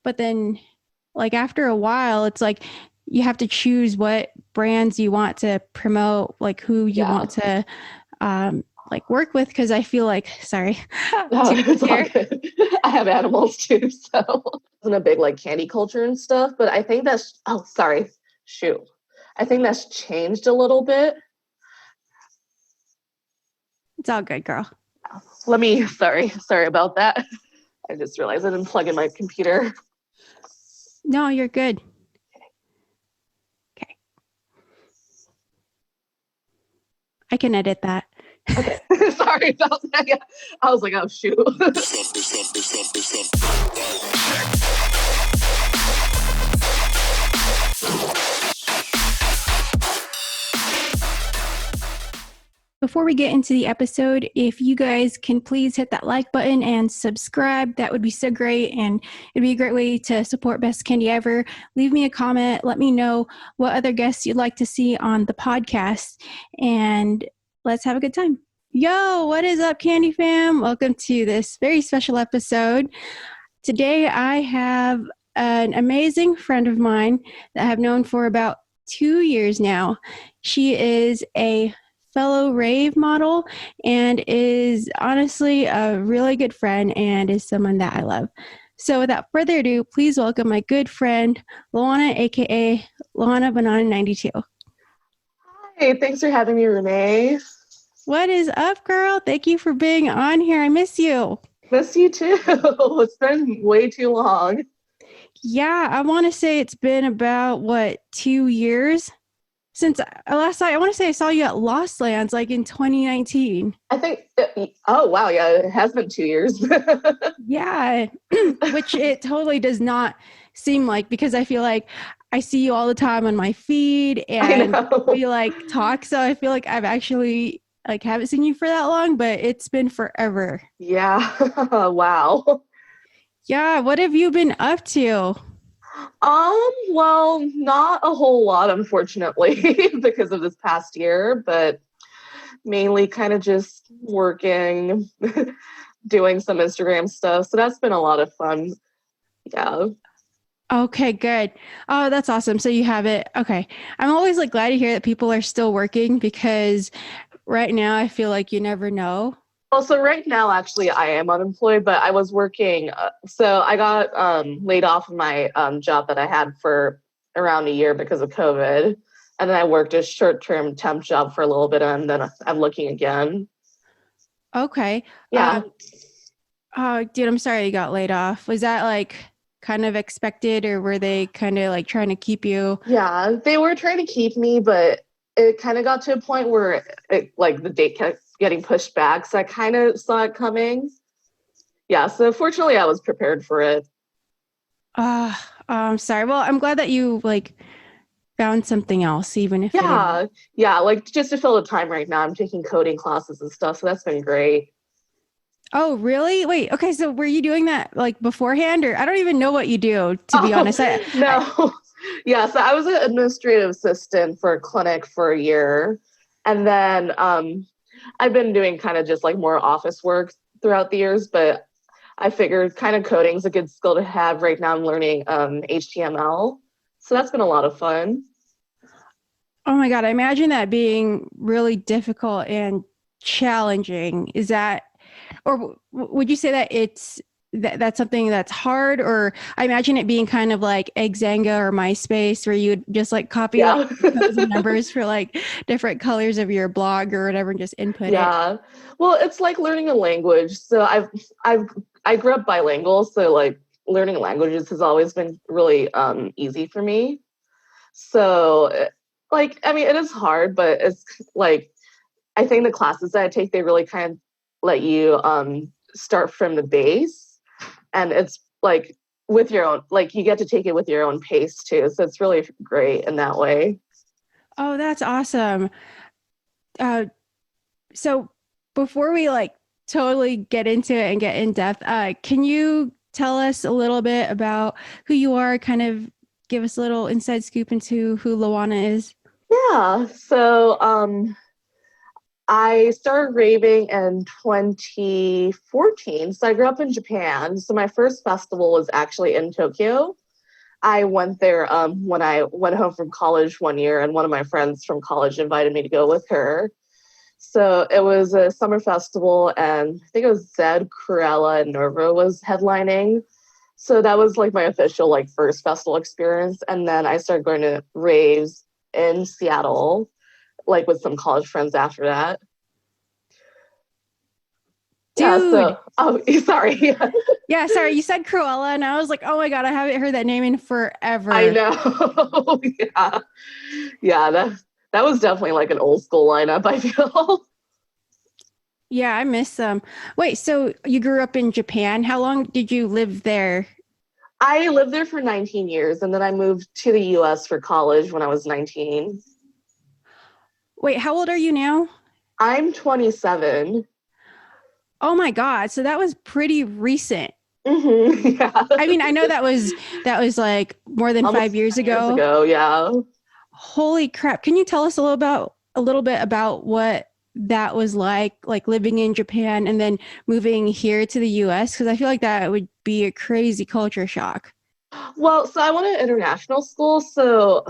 but then like after a while, it's like you have to choose what brands you want to promote, like who you Yeah. want to like work with. Cause I feel like, sorry, No, to it's all here. good. I have animals too, so I'm a big like candy culture and stuff. But I think that's sorry, shoot. I think that's changed a little bit. It's all good, girl. Sorry about that. I just realized I didn't plug in my computer. No, you're good. Okay. I can edit that. Okay. Sorry about that. Yeah. I was like, oh shoot. Before we get into the episode, if you guys can please hit that like button and subscribe, that would be so great. And it'd be a great way to support Best Candy Ever. Leave me a comment. Let me know what other guests you'd like to see on the podcast. And let's have a good time. Yo, what is up, Candy fam? Welcome to this very special episode. Today, I have an amazing friend of mine that I've known for about 2 years now. She is a fellow Rave model and is honestly a really good friend and is someone that I love. So without further ado, please welcome my good friend, Loana, aka Loanabanana82. Hey, thanks for having me, Renee. What is up, girl? Thank you for being on here. I miss you. Miss you too. It's been way too long. Yeah, I want to say it's been about, 2 years? Since last night, I want to say I saw you at Lost Lands like in 2019. I think, oh wow, yeah, it has been 2 years. Yeah, which it totally does not seem like, because I feel like I see you all the time on my feed I and know. we like talk. So I feel like I've actually like haven't seen you for that long, but it's been forever. Yeah, wow. Yeah, what have you been up to? Well, not a whole lot, unfortunately, because of this past year, but mainly kind of just working, doing some Instagram stuff. So that's been a lot of fun. Yeah. Okay, good. Oh, that's awesome. So you have it. Okay. I'm always like glad to hear that people are still working, because right now I feel like you never know. Also, right now, actually, I am unemployed, but I was working. So I got laid off of my job that I had for around a year because of COVID. And then I worked a short-term temp job for a little bit, and then I'm looking again. Okay. Yeah. Oh, dude, I'm sorry you got laid off. Was that like kind of expected, or were they kind of like trying to keep you? Yeah, they were trying to keep me, but it kind of got to a point where like the date kept getting pushed back. So I kind of saw it coming. Yeah, so fortunately I was prepared for it. I'm sorry. Well, I'm glad that you like found something else, even if it didn't. Yeah, yeah, like just to fill the time right now, I'm taking coding classes and stuff. So that's been great. Oh, really? Wait, okay. So were you doing that like beforehand, or I don't even know what you do, to be Oh, honest. I no. Yeah, so I was an administrative assistant for a clinic for a year. And then I've been doing kind of just like more office work throughout the years, but I figured kind of coding is a good skill to have. Right now I'm learning HTML. So that's been a lot of fun. Oh my God, I imagine that being really difficult and challenging. Is that, or would you say that that's something that's hard? Or I imagine it being kind of like Xanga or MySpace, where you would just like copy like Yeah. codes and numbers for like different colors of your blog or whatever and just input it. Yeah. Well, it's like learning a language. So I've I grew up bilingual, so like learning languages has always been really easy for me. So like I mean it is hard, but it's like I think the classes that I take they really kind of let you start from the base, and it's like with your own like you get to take it with your own pace too. So it's really great in that way. Oh, that's awesome. Uh, so before we like totally get into it and get in depth, can you tell us a little bit about who you are? Kind of give us a little inside scoop into who Loana is. Yeah. So I started raving in 2014. So I grew up in Japan. So my first festival was actually in Tokyo. I went there when I went home from college one year, and one of my friends from college invited me to go with her. So it was a summer festival, and I think it was Zed, Cruella, and Nova was headlining. So that was like my official like first festival experience. And then I started going to raves in Seattle, like with some college friends after that. Yeah, Dude. so sorry. Yeah, sorry, you said Cruella, and I was like, oh my God, I haven't heard that name in forever. I know. Yeah. Yeah, that was definitely like an old school lineup, I feel. Yeah, I miss them. Wait, so you grew up in Japan. How long did you live there? I lived there for 19 years, and then I moved to the US for college when I was 19. Wait, how old are you now? I'm 27. Oh my God, so that was pretty recent. Yeah. I mean, I know that was like more than Almost 5 years 10 years ago. ago, yeah. Holy crap. Can you tell us a little bit about what that was like living in Japan and then moving here to the US? Because I feel like that would be a crazy culture shock. Well, so I went to international school, so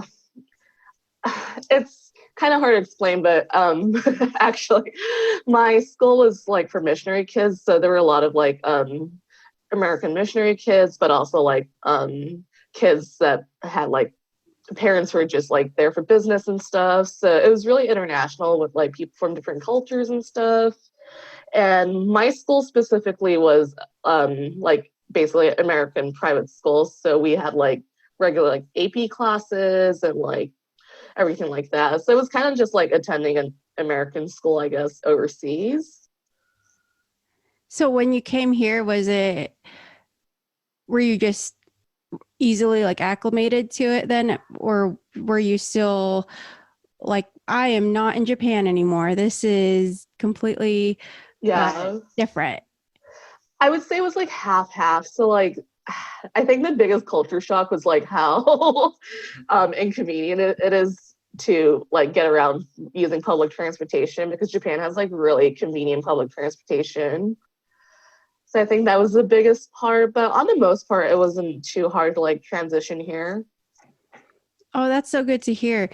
it's kind of hard to explain, but actually my school was like for missionary kids, so there were a lot of like American missionary kids, but also like kids that had like parents who were just like there for business and stuff. So it was really international with like people from different cultures and stuff. And my school specifically was like basically American private schools. So we had like regular like AP classes and like everything like that. So it was kind of just like attending an American school, I guess, overseas. So when you came here, were you just easily like acclimated to it then? Or were you still like, I am not in Japan anymore. This is completely Yeah. different. I would say it was like half half. So like I think the biggest culture shock was like how inconvenient it is to like get around using public transportation, because Japan has like really convenient public transportation. So I think that was the biggest part, but on the most part, it wasn't too hard to like transition here. Oh, that's so good to hear.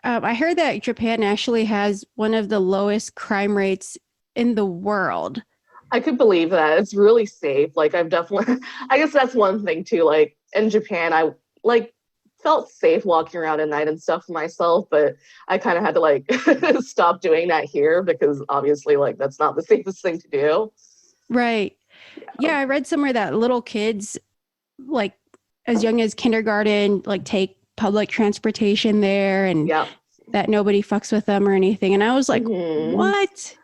I heard that Japan actually has one of the lowest crime rates in the world. I could believe that. It's really safe. Like I've definitely I guess that's one thing too. Like in Japan, I like felt safe walking around at night and stuff myself, but I kind of had to like stop doing that here because obviously like that's not the safest thing to do. Right. Yeah, I read somewhere that little kids, like as young as kindergarten, like take public transportation there and Yeah. that nobody fucks with them or anything. And I was like, Mhm. what?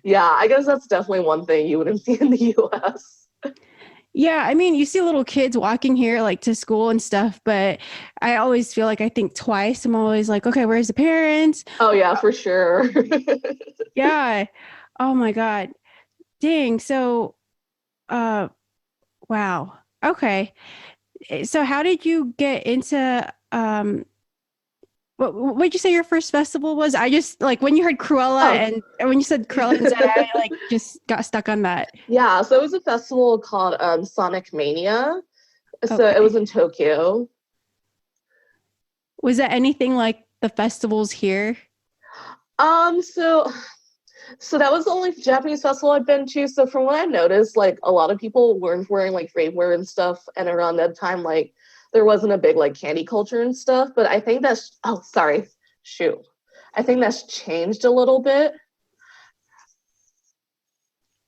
Yeah, I guess that's definitely one thing you wouldn't see in the US. Yeah, I mean, you see little kids walking here like to school and stuff, but I always feel like I think twice. I'm always like, okay, where's the parents? Oh yeah, for sure. Yeah. Oh my God. Dang. So, uh, wow. Okay. So how did you get into what did you say your first festival was? I just like when you heard Cruella Oh, and when you said Cruella and Zed, I like just got stuck on that. yeah. So it was a festival called Sonic Mania. So it Okay. was in Tokyo. Was that anything like the festivals here? Um, so so that was the only Japanese festival I've been to. So from what I noticed, like a lot of people weren't wearing like rave wear and stuff, and around that time, like there wasn't a big like candy culture and stuff. But I think that's sorry, shoot. I think that's changed a little bit.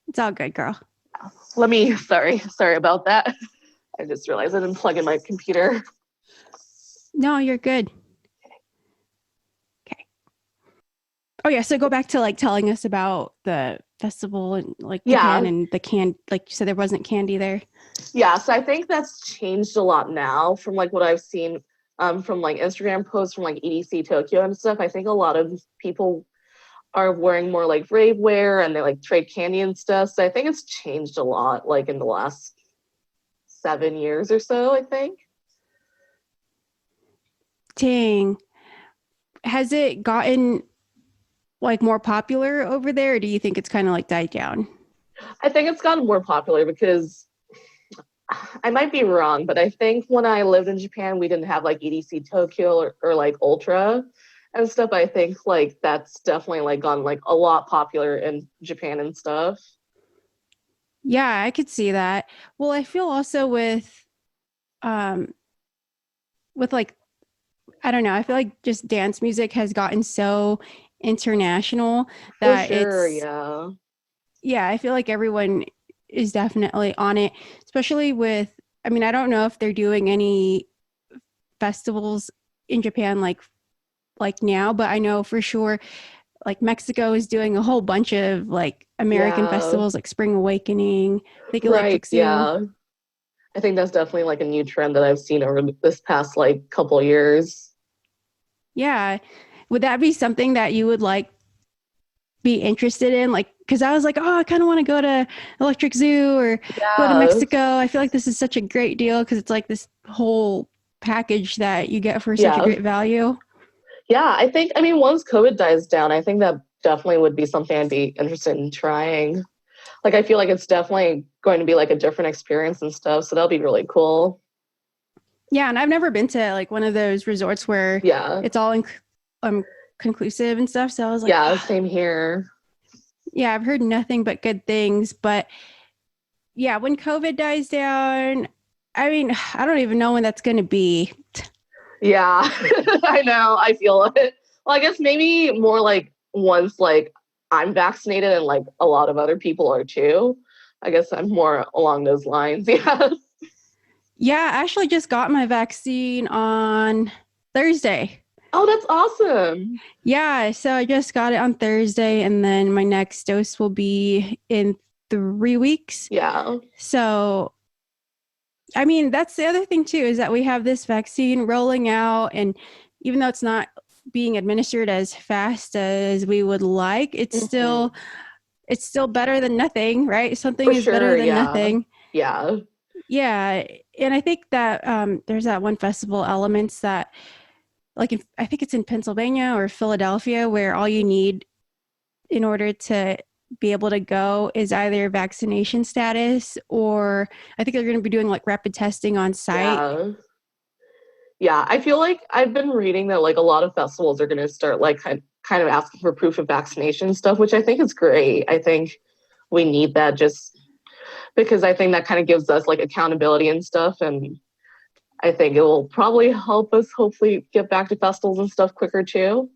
It's all good, girl. Let me sorry about that. I just realized I didn't plug in my computer. No, you're good. Okay. Oh yeah, so go back to like telling us about the festival in like Japan Yeah, and like you said there wasn't candy there. yeah. So I think that's changed a lot now from like what I've seen from like Instagram posts from like EDC Tokyo and stuff. I think a lot of people are wearing more like rave wear and they like trade candy and stuff. So I think it's changed a lot like in the last 7 years or so, I think. Dang. Has it gotten like more popular over there, or do you think it's kind of like died down? I think it's gotten more popular because I might be wrong, but I think when I lived in Japan, we didn't have like EDC Tokyo or like Ultra and stuff. I think like that's definitely like gone like a lot popular in Japan and stuff. Yeah, I could see that. Well, I feel also um with like I don't know, I feel like just dance music has gotten so international For that sure, it's yeah. yeah, I feel like everyone is definitely on it, especially with I mean, I don't know if they're doing any festivals in Japan like now, but I know for sure like Mexico is doing a whole bunch of like American Yeah, festivals like Spring Awakening, like right, Electric Zoo. yeah. I think that's definitely like a new trend that I've seen over this past like couple years. Yeah. Would that be something that you would like be interested in? Like, because I was like, oh, I kind of want to go to Electric Zoo or go to Yeah, Mexico. I feel like this is such a great deal because it's like this whole package that you get for such a yeah. great value. Yeah, I think, I mean, once COVID dies down, I think that definitely would be something I'd be interested in trying. Like, I feel like it's definitely going to be like a different experience and stuff. So that'll be really cool. Yeah, and I've never been to like one of those resorts where Yeah. it's all conclusive and stuff. So I was like, Yeah, oh, same here. yeah, I've heard nothing but good things. But yeah, when COVID dies down, I mean, I don't even know when that's going to be. Yeah, I know. I feel it. Well, I guess maybe more like once like I'm vaccinated and like a lot of other people are too. I guess I'm more along those lines. Yeah. Yeah, I actually just got my vaccine on Thursday. Oh, that's awesome. Yeah, so I just got it on Thursday, and then my next dose will be in 3 weeks. Yeah. So, I mean, that's the other thing too, is that we have this vaccine rolling out, and even though it's not being administered as fast as we would like, Hmm. it's still better than nothing, right? Something For is better sure. than Yeah. nothing. Yeah. Yeah, and I think that there's that one festival Elements that I think it's in Pennsylvania or Philadelphia where all you need in order to be able to go is either vaccination status or I think they're going to be doing like rapid testing on site. Yeah. Yeah. I feel like I've been reading that like a lot of festivals are going to start like kind of asking for proof of vaccination stuff, which I think is great. I think we need that just because I think that kind of gives us like accountability and stuff. And I think it will probably help us hopefully get back to festivals and stuff quicker too.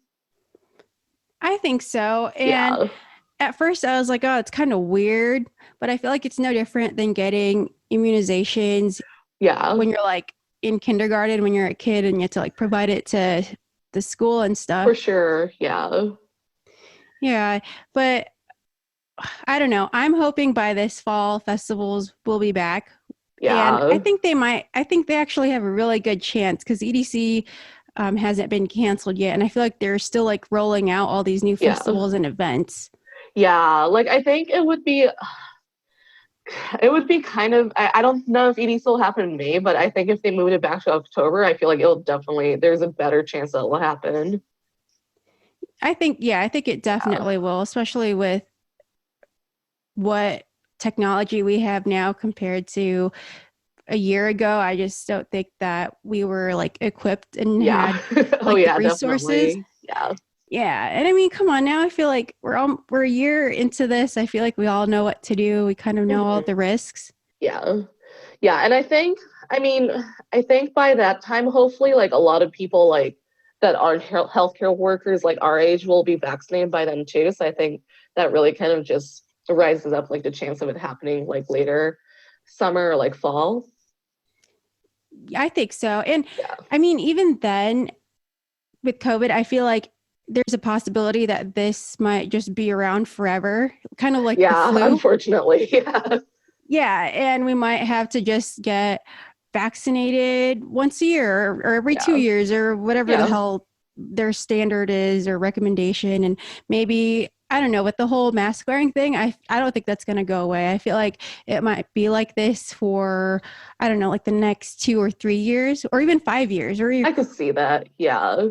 I think so. And Yeah. at first I was like, oh, it's kind of weird, but I feel like it's no different than getting immunizations Yeah. when you're like in kindergarten when you're a kid and you have to like provide it to the school and For stuff. sure. Yeah. Yeah, but I don't know. I'm hoping by this fall festivals will be back. And I Yeah. think they might, I think they actually have a really good chance because EDC hasn't been canceled yet. And I feel like they're still like rolling out all these new Yeah. festivals and events. Yeah. Like I think it would be kind of I don't know if ED will happen in May, but I think if they moved it back to October, I feel like it'll definitely there's a better chance that it will happen. I think, yeah, I think it Yeah. definitely will, especially with what technology we have now compared to a year ago. I just don't think that we were like equipped and Yeah. had Oh like the yeah, resources. definitely. Yeah. Yeah, and I mean, come on now. I feel like we're a year into this. I feel like we all know what to do. We kind of know all Mhm. the risks. Yeah. Yeah, and I mean, I think by that time, hopefully, like a lot of people like that aren't healthcare workers, like our age, will be vaccinated by then too. So I think that really kind of just rises up like the chance of it happening like later summer or like fall. I think so. And Yeah. I mean, even then with COVID, I feel like there's a possibility that this might just be around forever, kind of like the Yeah, flu. unfortunately. Yeah. Yeah, and we might have to just get vaccinated once a year or every two Yeah. years or whatever the Yeah. hell their standard is or recommendation. And maybe, I don't know, with the whole mask wearing thing, I don't think that's going to go away. I feel like it might be like this for, I don't know, like the next 2 or 3 years or even 5 years or I could see that. Yeah.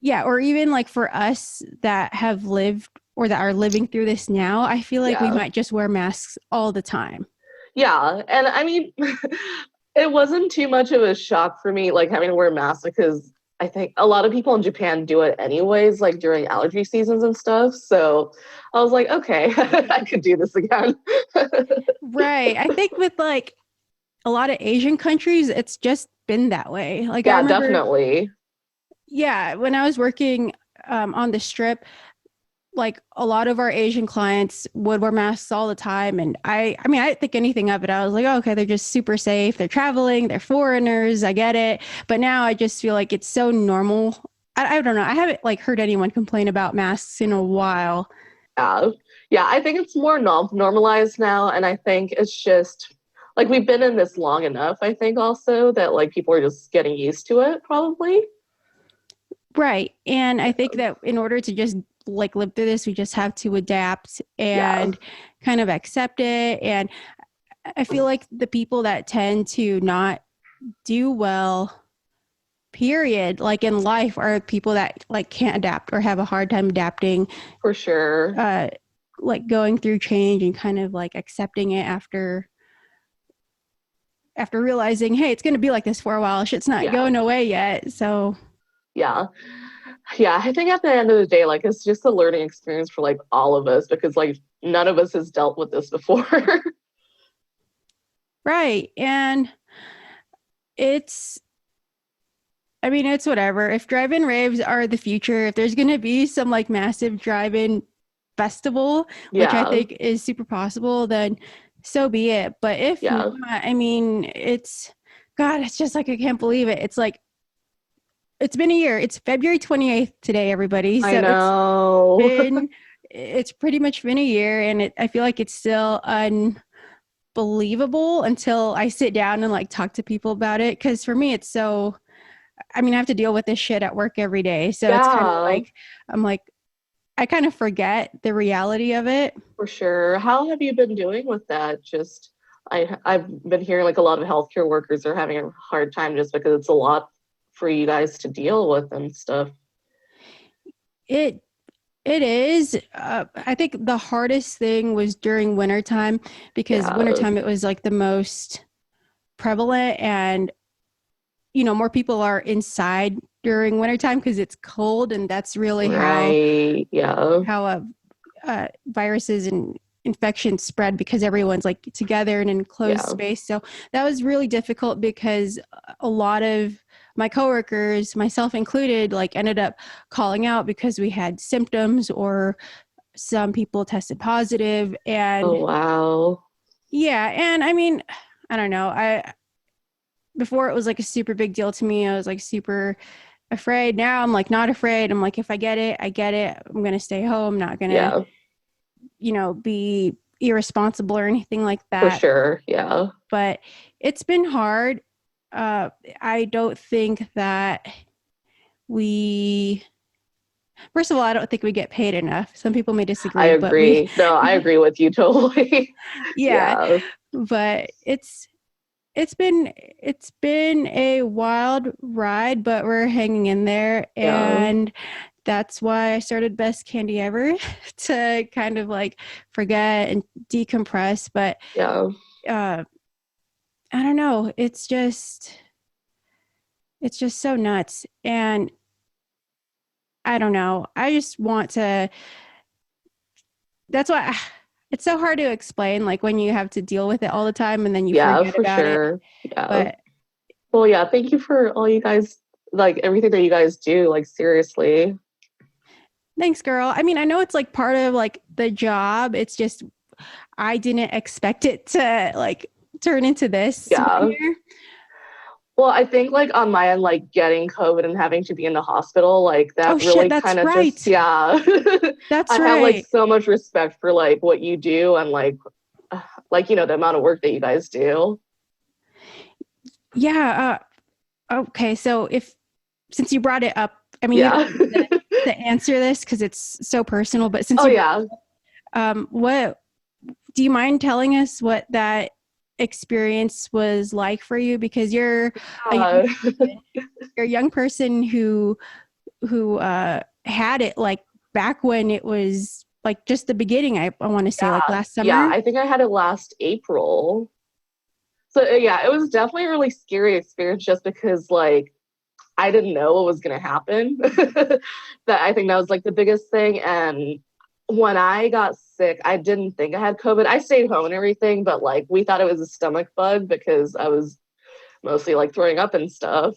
Yeah, or even like for us that have lived or that are living through this now, I feel like we might just wear masks all the time. Yeah, and I mean, it wasn't too much of a shock for me, like having to wear masks because I think a lot of people in Japan do it anyways, like during allergy seasons and stuff. So I was like, okay, I could do this again. Right. I think with like a lot of Asian countries, it's just been that way. Like I Yeah, remember, definitely. yeah, when I was working on the strip, like a lot of our Asian clients would wear masks all the time. And I mean, I didn't think anything of it. I was like, oh, okay, they're just super safe. They're traveling, they're foreigners. I get it. But now I just feel like it's so normal. I don't know. I haven't like heard anyone complain about masks in a while. Yeah, yeah. I think it's more normalized now, and I think it's just like we've been in this long enough. I think also that like people are just getting used to it, probably. Right. And I think that in order to just like live through this, we just have to adapt Yeah, and kind of accept it. And I feel like the people that tend to not do well, period, like in life, are people that like can't adapt or have a hard time adapting, for sure. uh, like going through change and kind of like accepting it after realizing, hey, it's going to be like this for a while. Shit's not Yeah, going away yet. So yeah. Yeah, I think at the end of the day, like it's just a learning experience for like all of us because like none of us has dealt with this before. right. And it's I mean, it's whatever. If drive-in raves are the future, if there's going to be some like massive drive-in festival, which I Yeah, think is super possible, then so be it. But if not, yeah. I mean, God, it's just like, I can't believe it. It's like, it's been a year. It's February 28th today, everybody. I So know. it's pretty much been a year, and I feel like it's still unbelievable until I sit down and like talk to people about it. Cause for me, it's so, I mean, I have to deal with this shit at work every day. So it's kind of Yeah, like, I'm like, I kind of forget the reality of it. for sure. How have you been doing with that? Just I've been hearing like a lot of healthcare workers are having a hard time just because it's a lot for you guys to deal with and stuff. It it is. I think the hardest thing was during wintertime because Yeah, wintertime it was like the most prevalent, and more people are inside during wintertime because it's cold, and that's really right. Yeah, how viruses and infections spread because everyone's like together in an enclosed yeah. space. So that was really difficult because a lot of my coworkers, myself included, like ended up calling out because we had symptoms or some people tested positive. Oh And wow. yeah, and I mean, I don't know. I Before it was like a super big deal to me. I was like super afraid. Now I'm like not afraid. I'm like, if I get it, I get it. I'm going to stay home, not going to Yeah, be irresponsible or anything like for that. sure. Yeah. But it's been hard. I don't think that we, first of all, I don't think we get paid enough. Some people may I disagree, but agree. No, I agree with you totally. yeah, Yeah. but it's been a wild ride, but we're hanging in there. Yeah. And that's why I started Best Candy Ever to kind of like forget and decompress. But Yeah. uh, I don't know. It's just so nuts. And I don't know. I just want to, that's why it's so hard to explain, like when you have to deal with it all the time and then you Yeah, forget for about it. sure. Yeah. But Well, yeah, thank you for all you guys, like everything that you guys do, like seriously. thanks, girl. I mean, I know it's like part of like the job. It's just, I didn't expect it to like turn into this one Yeah. year. Well, I think like on my end, like getting COVID and having to be in the hospital, like Oh that shit, really that's kind of just, right. yeah. That's I have like right. so much respect for like what you do and like, the amount of work that you guys do. Yeah. Okay. So since you brought it up, I mean, you don't Yeah. have to answer this because it's so personal, but since Oh, you brought yeah. what do you mind telling us what that experience was like for you? Because you're a young Uh, you're a young person who had it like back when it was like just the beginning. I want to say like last summer. Yeah, I think I had it last April. So yeah, it was definitely a really scary experience just because like I didn't know what was going to happen. That I think that was like the biggest thing. And when I got sick, I didn't think I had COVID. I stayed home and everything, but like we thought it was a stomach bug because I was mostly like throwing up and stuff.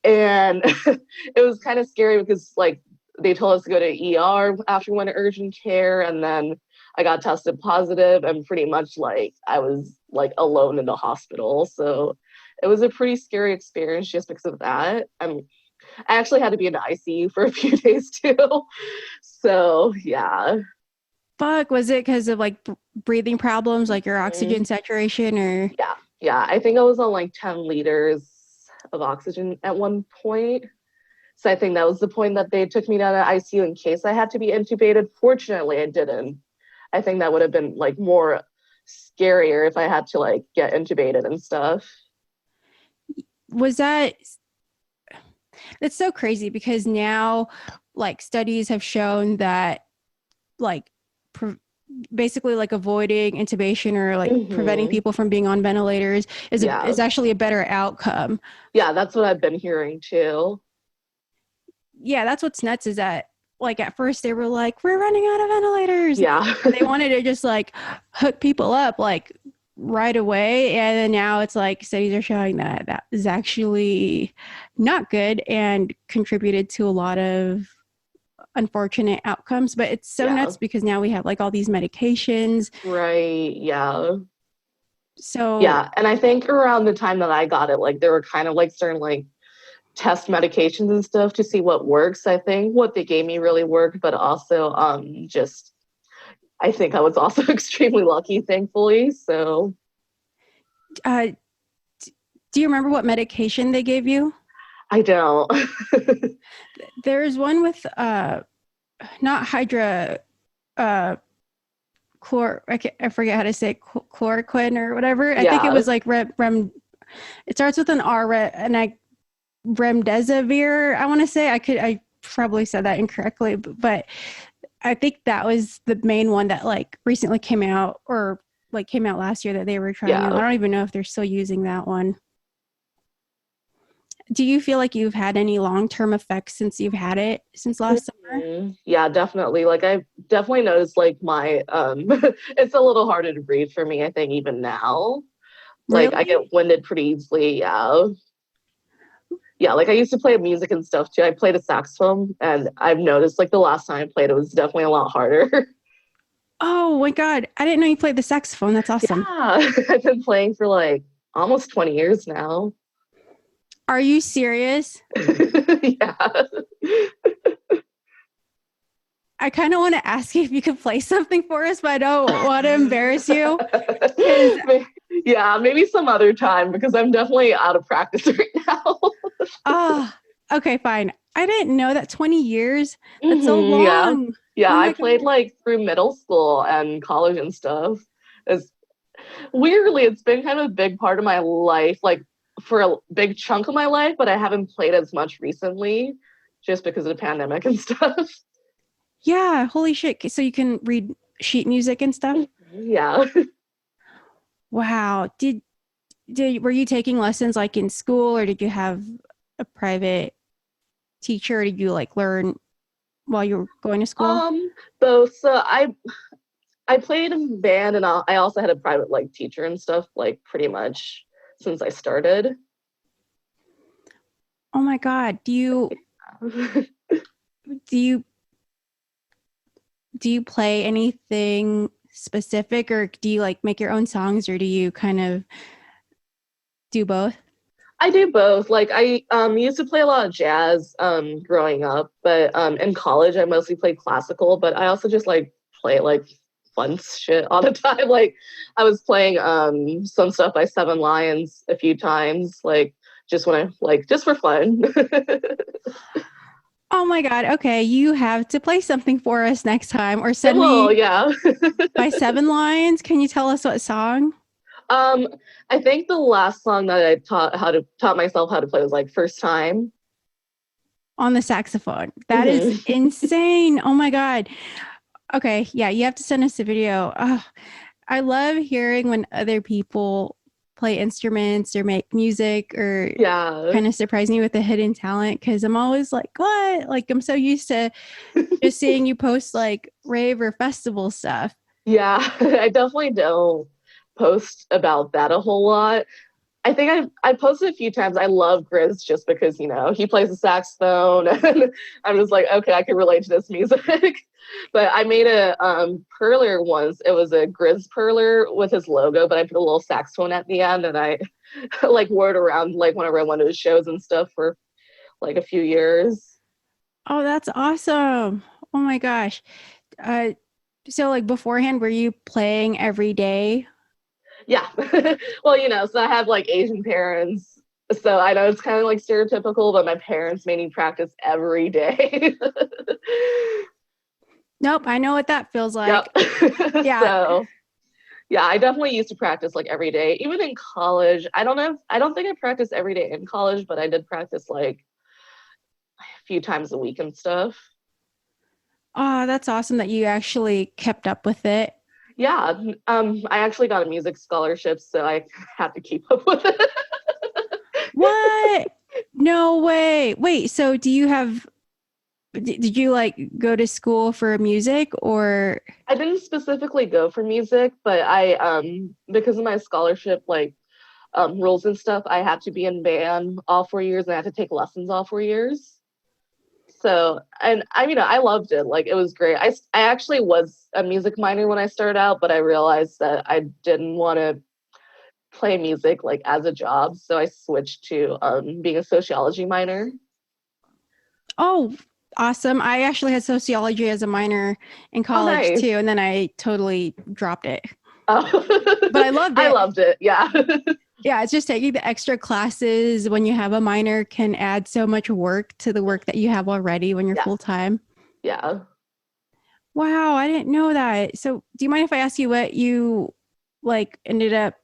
And it was kind of scary because like they told us to go to ER after we went to urgent care, and then I got tested positive, and pretty much like I was like alone in the hospital. So it was a pretty scary experience just because of that. I actually had to be in the ICU for a few days too. So yeah. Fuck, was it because of like breathing problems, like your oxygen saturation, or? Yeah, I think I was on like 10 liters of oxygen at one point. So I think that was the point that they took me down to ICU in case I had to be intubated. Fortunately, I didn't. I think that would have been like more scarier if I had to like get intubated and stuff. Was that? It's so crazy because now like studies have shown that like basically like avoiding intubation or like preventing people from being on ventilators is actually a better outcome. Yeah, that's what I've been hearing too. Yeah, that's what's nuts is that like at first they were like, we're running out of ventilators. Yeah. And they wanted to just like hook people up like right away. And then now it's like studies are showing that that is actually not good and contributed to a lot of unfortunate outcomes. But it's so nuts because now we have like all these medications. Right. Yeah. So yeah. And I think around the time that I got it, like they were kind of like starting like test medications and stuff to see what works. I think what they gave me really worked, but also just I think I was also extremely lucky, thankfully. So do you remember what medication they gave you? I don't. There's one with not hydra I forget how to say chloroquine or whatever. I think it was like it starts with an R and I remdesivir, I want to say. I probably said that incorrectly, but I think that was the main one that like recently came out or like came out last year that they were trying. I don't even know if they're still using that one. Do you feel like you've had any long-term effects since you've had it since last summer? Yeah, definitely. Like I've definitely noticed like my it's a little harder to breathe for me, I think, even now. Really? Like I get winded pretty easily. Yeah, like I used to play music and stuff too. I played a saxophone, and I've noticed like the last time I played it was definitely a lot harder. Oh my God. I didn't know you played the saxophone. That's awesome. Yeah, I've been playing for like almost 20 years now. Are you serious? Yeah. I kind of want to ask you if you could play something for us, but I don't want to embarrass you. Yeah, maybe some other time because I'm definitely out of practice right now. Okay, fine. I didn't know that 20 years. That's so long. Yeah, I played like through middle school and college and stuff. Weirdly, it's been kind of a big part of my life, like for a big chunk of my life, but I haven't played as much recently just because of the pandemic and stuff. Yeah, holy shit. So you can read sheet music and stuff? Yeah. Wow. Were you taking lessons like in school, or did you have a private teacher, or did you like learn while you were going to school? Both. So I played in band, and I also had a private like teacher and stuff, like pretty much since I started. Oh my God. Do you play anything specific, or do you like make your own songs, or do you kind of do both? I do both. Like I used to play a lot of jazz growing up, but in college I mostly played classical, but I also just like play like fun shit all the time. Like I was playing some stuff by Seven Lions a few times, like just when I like just for fun. Oh my God. Okay. You have to play something for us next time, or send me Yeah. by Seven Lions. Can you tell us what song? I think the last song that I taught myself how to play was like First Time. on the saxophone. That is Hmm. insane. Oh my God. Okay. Yeah. You have to send us a video. Oh, I love hearing when other people play instruments or make music or Yeah. kind of surprise me with a hidden talent because I'm always like, what? Like, I'm so used to just seeing you post like rave or festival stuff. Yeah, I definitely don't post about that a whole lot. I think I posted a few times. I love Grizz just because, he plays the saxophone and I'm just like, okay, I can relate to this music. But I made a perler once. It was a Grizz perler with his logo, but I put a little saxophone at the end and I like wore it around like whenever I went to his shows and stuff for like a few years. Oh, that's awesome. Oh my gosh. Uh, so like beforehand, were you playing every day? Yeah. Well, so I have like Asian parents. So I know it's kind of like stereotypical, but my parents made me practice every day. Nope, I know what that feels Yep. like. Yeah. So yeah, I definitely used to practice like every day, even in college. I don't think I practiced every day in college, but I did practice like a few times a week and stuff. Oh, that's awesome that you actually kept up with it. Yeah. I actually got a music scholarship, so I had to keep up with it. What? No way. Wait, so do you have, did you like go to school for music or? I didn't specifically go for music, but I because of my scholarship like rules and stuff, I had to be in band all 4 years and I had to take lessons all 4 years. So, and I loved it. Like it was great. I actually was a music minor when I started out, but I realized that I didn't want to play music like as a job, so I switched to being a sociology minor. Oh, awesome. I actually had sociology as a minor in Oh, college too, nice. and then I totally dropped it. But Oh, I loved I it. loved it. Yeah. Yeah, it's just taking the extra classes when you have a minor can add so much work to the work that you have already when you're Yes. full time. Yeah. Wow, I didn't know that. So, do you mind if I ask you what you like ended up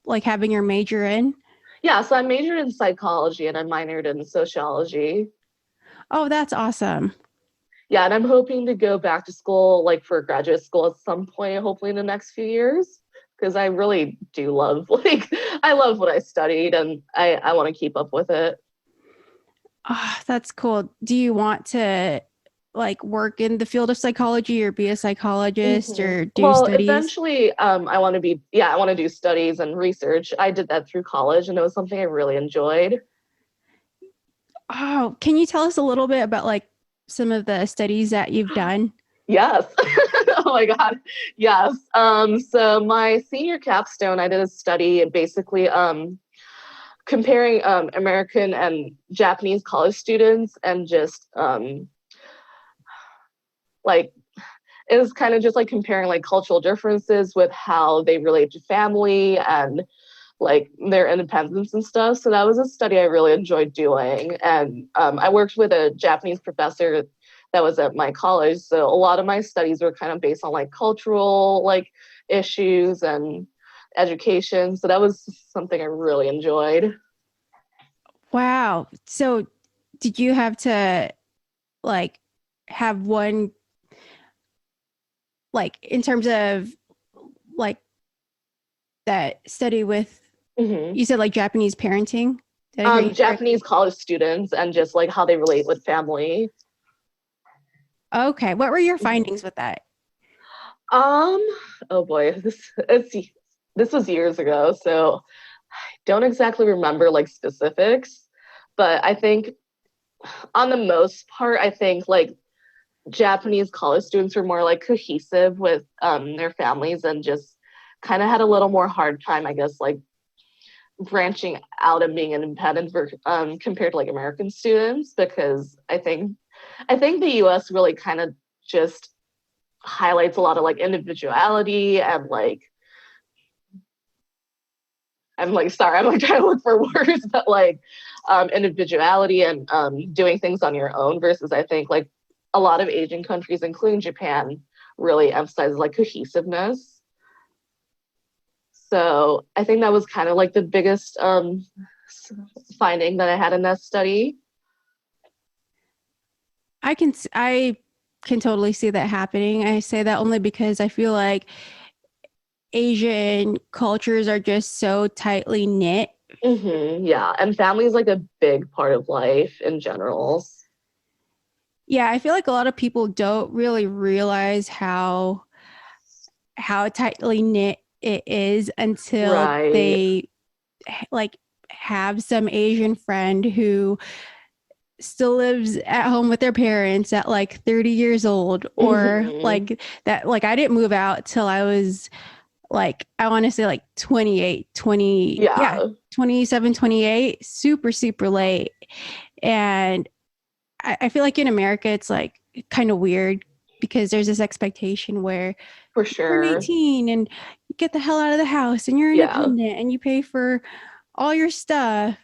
like having your major in? Yeah. So I majored in psychology and I minored in sociology. Oh, that's awesome. Yeah, and I'm hoping to go back to school, like for graduate school at some point, hopefully in the next few years, because I really do love, like, I love what I studied, and I want to keep up with it. Oh, that's cool. Do you want to like work in the field of psychology or be a psychologist or do Well, studies? eventually, I want to be, yeah, I want to do studies and research. I did that through college, and it was something I really enjoyed. Oh, can you tell us a little bit about like some of the studies that you've done? Yes. Oh my God. Yes. So my senior capstone, I did a study basically comparing American and Japanese college students and just like it was kind of just like comparing like cultural differences with how they relate to family and like their independence and stuff. So that was a study I really enjoyed doing. And I worked with a Japanese professor that was at my college. So a lot of my studies were kind of based on like cultural like issues and education. So that was something I really enjoyed. Wow. So, did you have to like have one like in terms of like that study with Hmm. you said like Japanese parenting? Did I hear you correctly? Japanese college students and just like how they relate with family. Okay. What were your Mhm. findings with that? Um, oh boy, this was years ago, so I don't exactly remember like specifics, but I think on the most part, I think like Japanese college students were more like cohesive with their families and just kind of had a little more hard time, I guess, like branching out and being independent compared to like American students because I think the US really kind of just highlights a lot of like individuality and like I'm like sorry, I'm like trying to look for words, but like individuality and doing things on your own versus I think like a lot of Asian countries, including Japan, really emphasizes like cohesiveness. So I think that was kind of like the biggest finding that I had in that study. I can totally see that happening. I say that only because I feel like Asian cultures are just so tightly knit. Yeah, and family is like a big part of life in general. Yeah, I feel like a lot of people don't really realize how tightly knit it is until Right. they like have some Asian friend who still lives at home with their parents at like 30 years old, or hmm like that, like I didn't move out till I was like, I want to say like 28, 20, yeah, Yeah, 27, 28, super, super late. And I feel like in America, it's like kind of weird because there's this expectation where for you turn sure. 18 and you get the hell out of the house and you're Yeah. independent and you pay for all your stuff.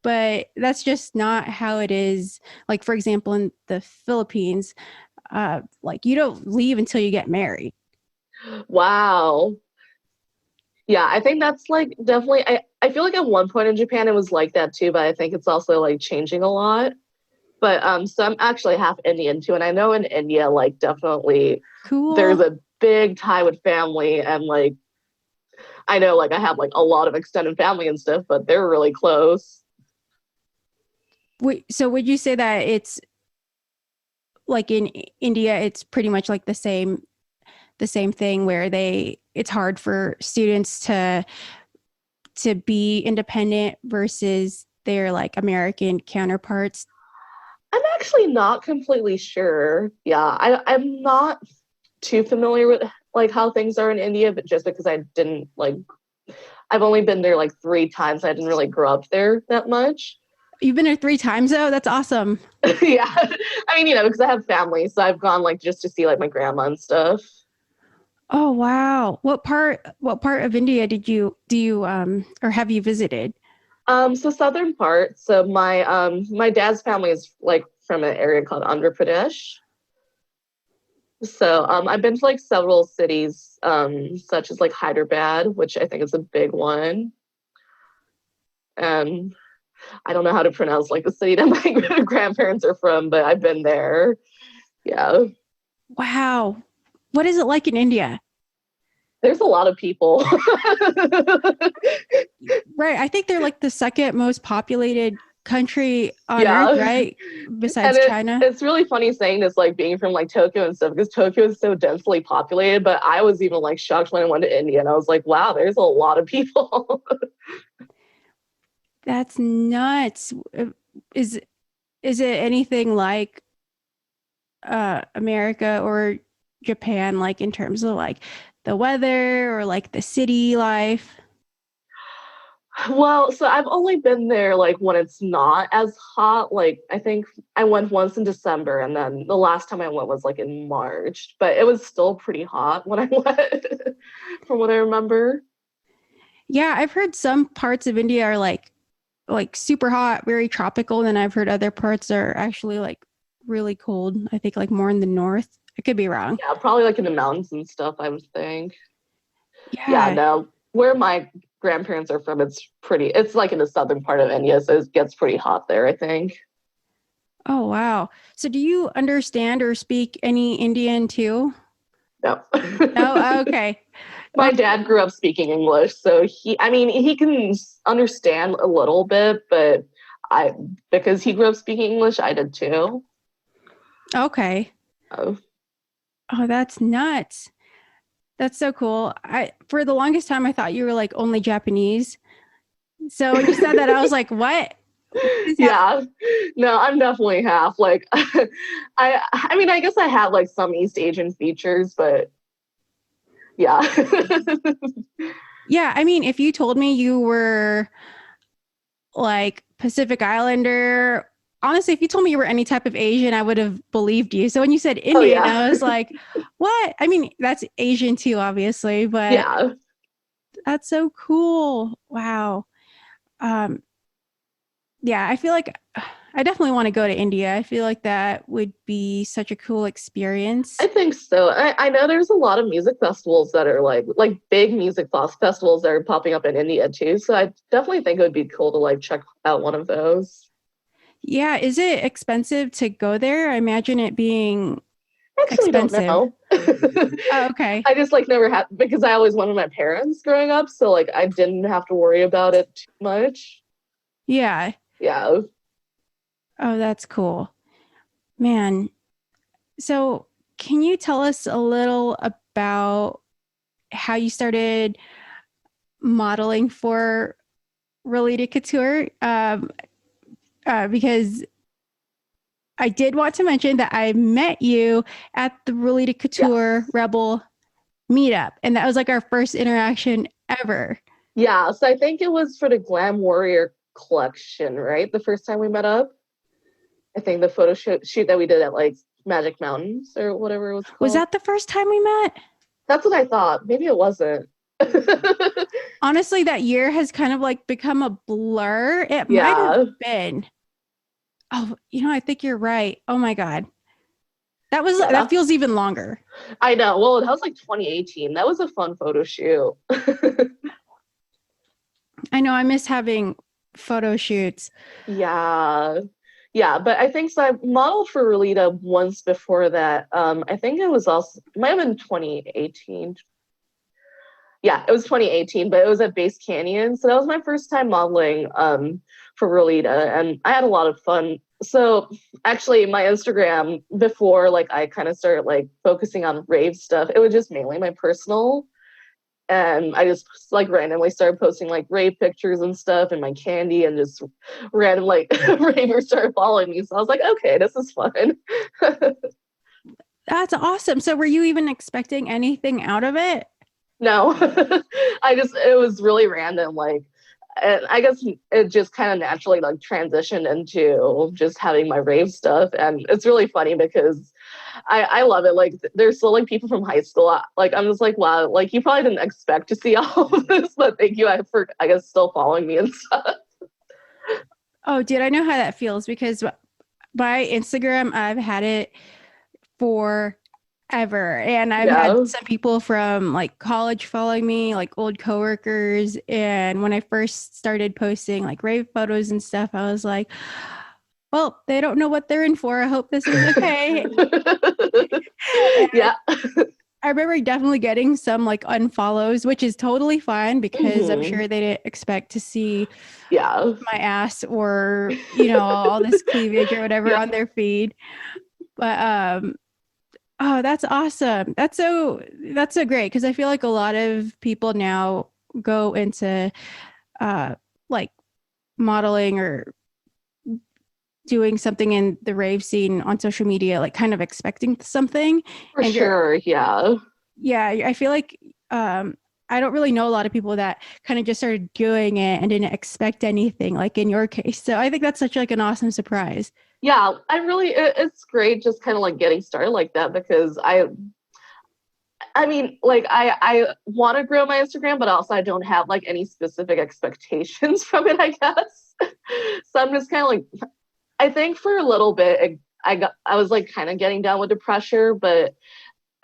But that's just not how it is. Like, for example, in the Philippines, like you don't leave until you get married. Wow. Yeah, I think that's like definitely I feel like at one point in Japan it was like that too, but I think it's also like changing a lot. But so I'm actually half Indian too, and I know in India like definitely there's Cool. a big tie with family, and like I know like I have like a lot of extended family and stuff, but they're really close. So would you say that it's like in India, it's pretty much like the same thing where it's hard for students to be independent versus their like American counterparts? I'm actually not completely sure. Yeah, I'm not too familiar with like how things are in India, but just because I didn't like I've only been there like 3 times. I didn't really grow up there that much. You've been there 3 times though? That's awesome. Yeah. I mean, because I have family, so I've gone like just to see like my grandma and stuff. Oh wow. What part of India do you or have you visited? So southern part. So my dad's family is like from an area called Andhra Pradesh. So I've been to like several cities, such as like Hyderabad, which I think is a big one. And I don't know how to pronounce like the city that my grandparents are from, but I've been there. Yeah. Wow. What is it like in India? There's a lot of people. Right. I think they're like the second most populated country on earth, Yeah. right? And Besides China. it's really funny saying this, like being from like Tokyo and stuff, because Tokyo is so densely populated. But I was even like shocked when I went to India, and I was like, wow, there's a lot of people. That's nuts. Is is it anything like America or Japan, like in terms of like the weather or like the city life? Well, so I've only been there like when it's not as hot. Like I think I went once in December, and then the last time I went was like in March, but it was still pretty hot when I went, from what I remember. Yeah, I've heard some parts of India are like super hot, very tropical, and then I've heard other parts are actually like really cold. I think like more in the north. I could be wrong. Yeah, probably like in the mountains and stuff, I would think. Yeah, Yeah. no, where my grandparents are from, it's like in the southern part of India, so it gets pretty hot there, I think. Oh wow. So do you understand or speak any Indian too? No. Oh, okay. My Okay. dad grew up speaking English, so I mean, he can understand a little bit, but I, because he grew up speaking English, I did too. Okay. Oh, Oh, that's nuts. That's so cool. I for the longest time I thought you were like only Japanese. So when you said that, I was like, what? What is happening? yeah, no, I'm definitely half. Like, I mean, I guess I have like some East Asian features, but yeah. Yeah, I mean, if you told me you were like Pacific Islander, honestly, if you told me you were any type of Asian, I would have believed you. So when you said Oh Indian, yeah, I was like, what? I mean, that's Asian too, obviously, but yeah. that's so cool. Wow. Um, yeah, I feel like I definitely want to go to India. I feel like that would be such a cool I experience. think so. I know there's a lot of music festivals that are like big music festivals that are popping up in India too. So I definitely think it would be cool to like check out one of those. Yeah. Is it expensive to go there? I imagine it being Actually, don't expensive. know. Oh, okay. I just like never had because I always wanted my parents growing up, so like I didn't have to worry about it too much. Yeah. Yeah. Oh, that's cool. Man. So, can you tell us a little about how you started modeling for Relita Couture? Because I did want to mention that I met you at the Relita Couture Yes. Rebel meetup, and that was like our first interaction ever. Yeah. So I think it was for the Glam Warrior collection, right? The first time we met up. I think the photo shoot that we did at like Magic Mountains or whatever it was Was called. that the first time we met? That's what I thought. Maybe it wasn't. Honestly, that year has kind of like become a blur. It might have Yeah. been. Oh, I think you're right. Oh my God. Yeah, That feels even longer. I know. Well, that was like 2018. That was a fun photo shoot. I know I miss having photo shoots. Yeah. Yeah, but I think so. I modeled for Relita once before that. I think it was also might have been 2018. Yeah, it was 2018, but it was at Base Canyon. So that was my first time modeling for Relita, and I had a lot of fun. So actually, my Instagram before like I kind of started like focusing on rave stuff, it was just mainly my personal, and I just like randomly started posting like rave pictures and stuff and my Kandi, and just random like ravers started following me. So I was like, okay, this is fun. That's awesome. So were you even expecting anything out of it? No, it was really random. Like, and I guess it just kind of naturally like transitioned into just having my rave stuff. And it's really funny because I love it. Like, there's still like people from high school. Like, I'm just like, wow, like you probably didn't expect to see all of this, but thank you for, I guess, still following me and stuff. Oh, dude, I know how that feels because by Instagram, I've had it forever. And I've had Yeah. some people from like college following me, like old coworkers. And when I first started posting like rave photos and stuff, I was like, well, they don't know what they're in for. I hope this is okay. And Yeah. I remember definitely getting some like unfollows, which is totally fine because I'm Hmm. sure they didn't expect to see Yeah. my ass or, all this cleavage or whatever Yeah. on their feed. But oh, that's awesome. That's so great because I feel like a lot of people now go into like modeling or doing something in the rave scene on social media, like kind of expecting something. For And you're sure. Yeah. yeah, I feel like I don't really know a lot of people that kind of just started doing it and didn't expect anything like in your case. So I think that's such like an awesome surprise. Yeah, it's great just kind of like getting started like that because I mean, like I want to grow my Instagram, but also I don't have like any specific expectations from it, I guess. So I'm just kind of like I think for a little bit I was like kind of getting down with the pressure, but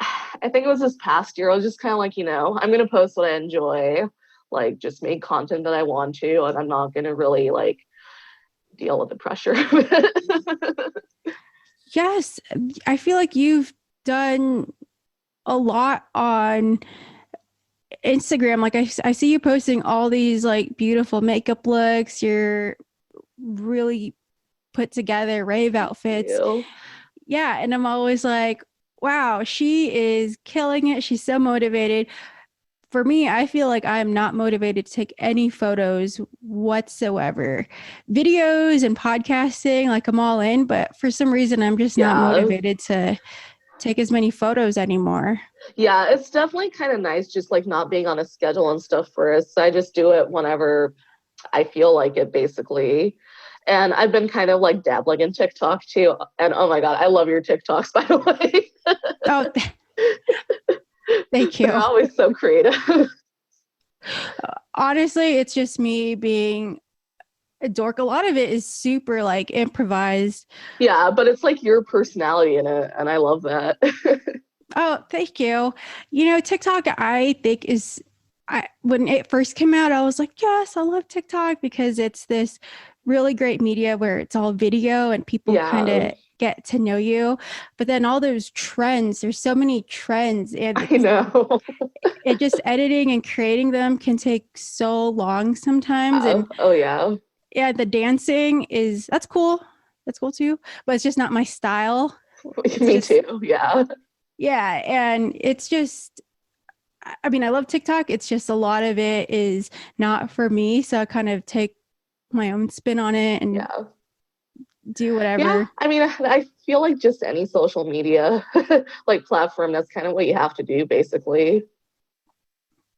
I think it was this past year I was just kind of like, I'm going to post what I enjoy, like just make content that I want to, and I'm not going to really like deal with the pressure of it. Yes, I feel like you've done a lot on Instagram. Like I see you posting all these like beautiful makeup looks. You're really put together rave outfits. You. Yeah. And I'm always like, wow, she is killing it. She's so motivated. For me, I feel like I'm not motivated to take any photos whatsoever. Videos and podcasting, like I'm all in, but for some reason, I'm just not Yeah. motivated to take as many photos anymore. Yeah, it's definitely kind of nice just like not being on a schedule and stuff for us. I just do it whenever I feel like it, basically. And I've been kind of like dabbling in TikTok too. And oh my God, I love your TikToks, by the way. Oh, thank They're you. always so creative. Honestly, it's just me being a dork. A lot of it is super like improvised. Yeah, but it's like your personality in it. And I love that. Oh, thank you. TikTok, I think when it first came out, I was like, yes, I love TikTok because it's this really great media where it's all video and people kind Yeah, of get to know you. But then all those trends, there's so many trends, and I know. it just editing and creating them can take so long sometimes. And Oh yeah. yeah, the dancing is that's cool. That's cool too. But it's just not my style. It's Me just too. Yeah. yeah, and it's just I mean, I love TikTok. It's just a lot of it is not for me. So I kind of take my own spin on it and Yeah. do Yeah. whatever. I mean, I feel like just any social media like platform, that's kind of what you have to do basically.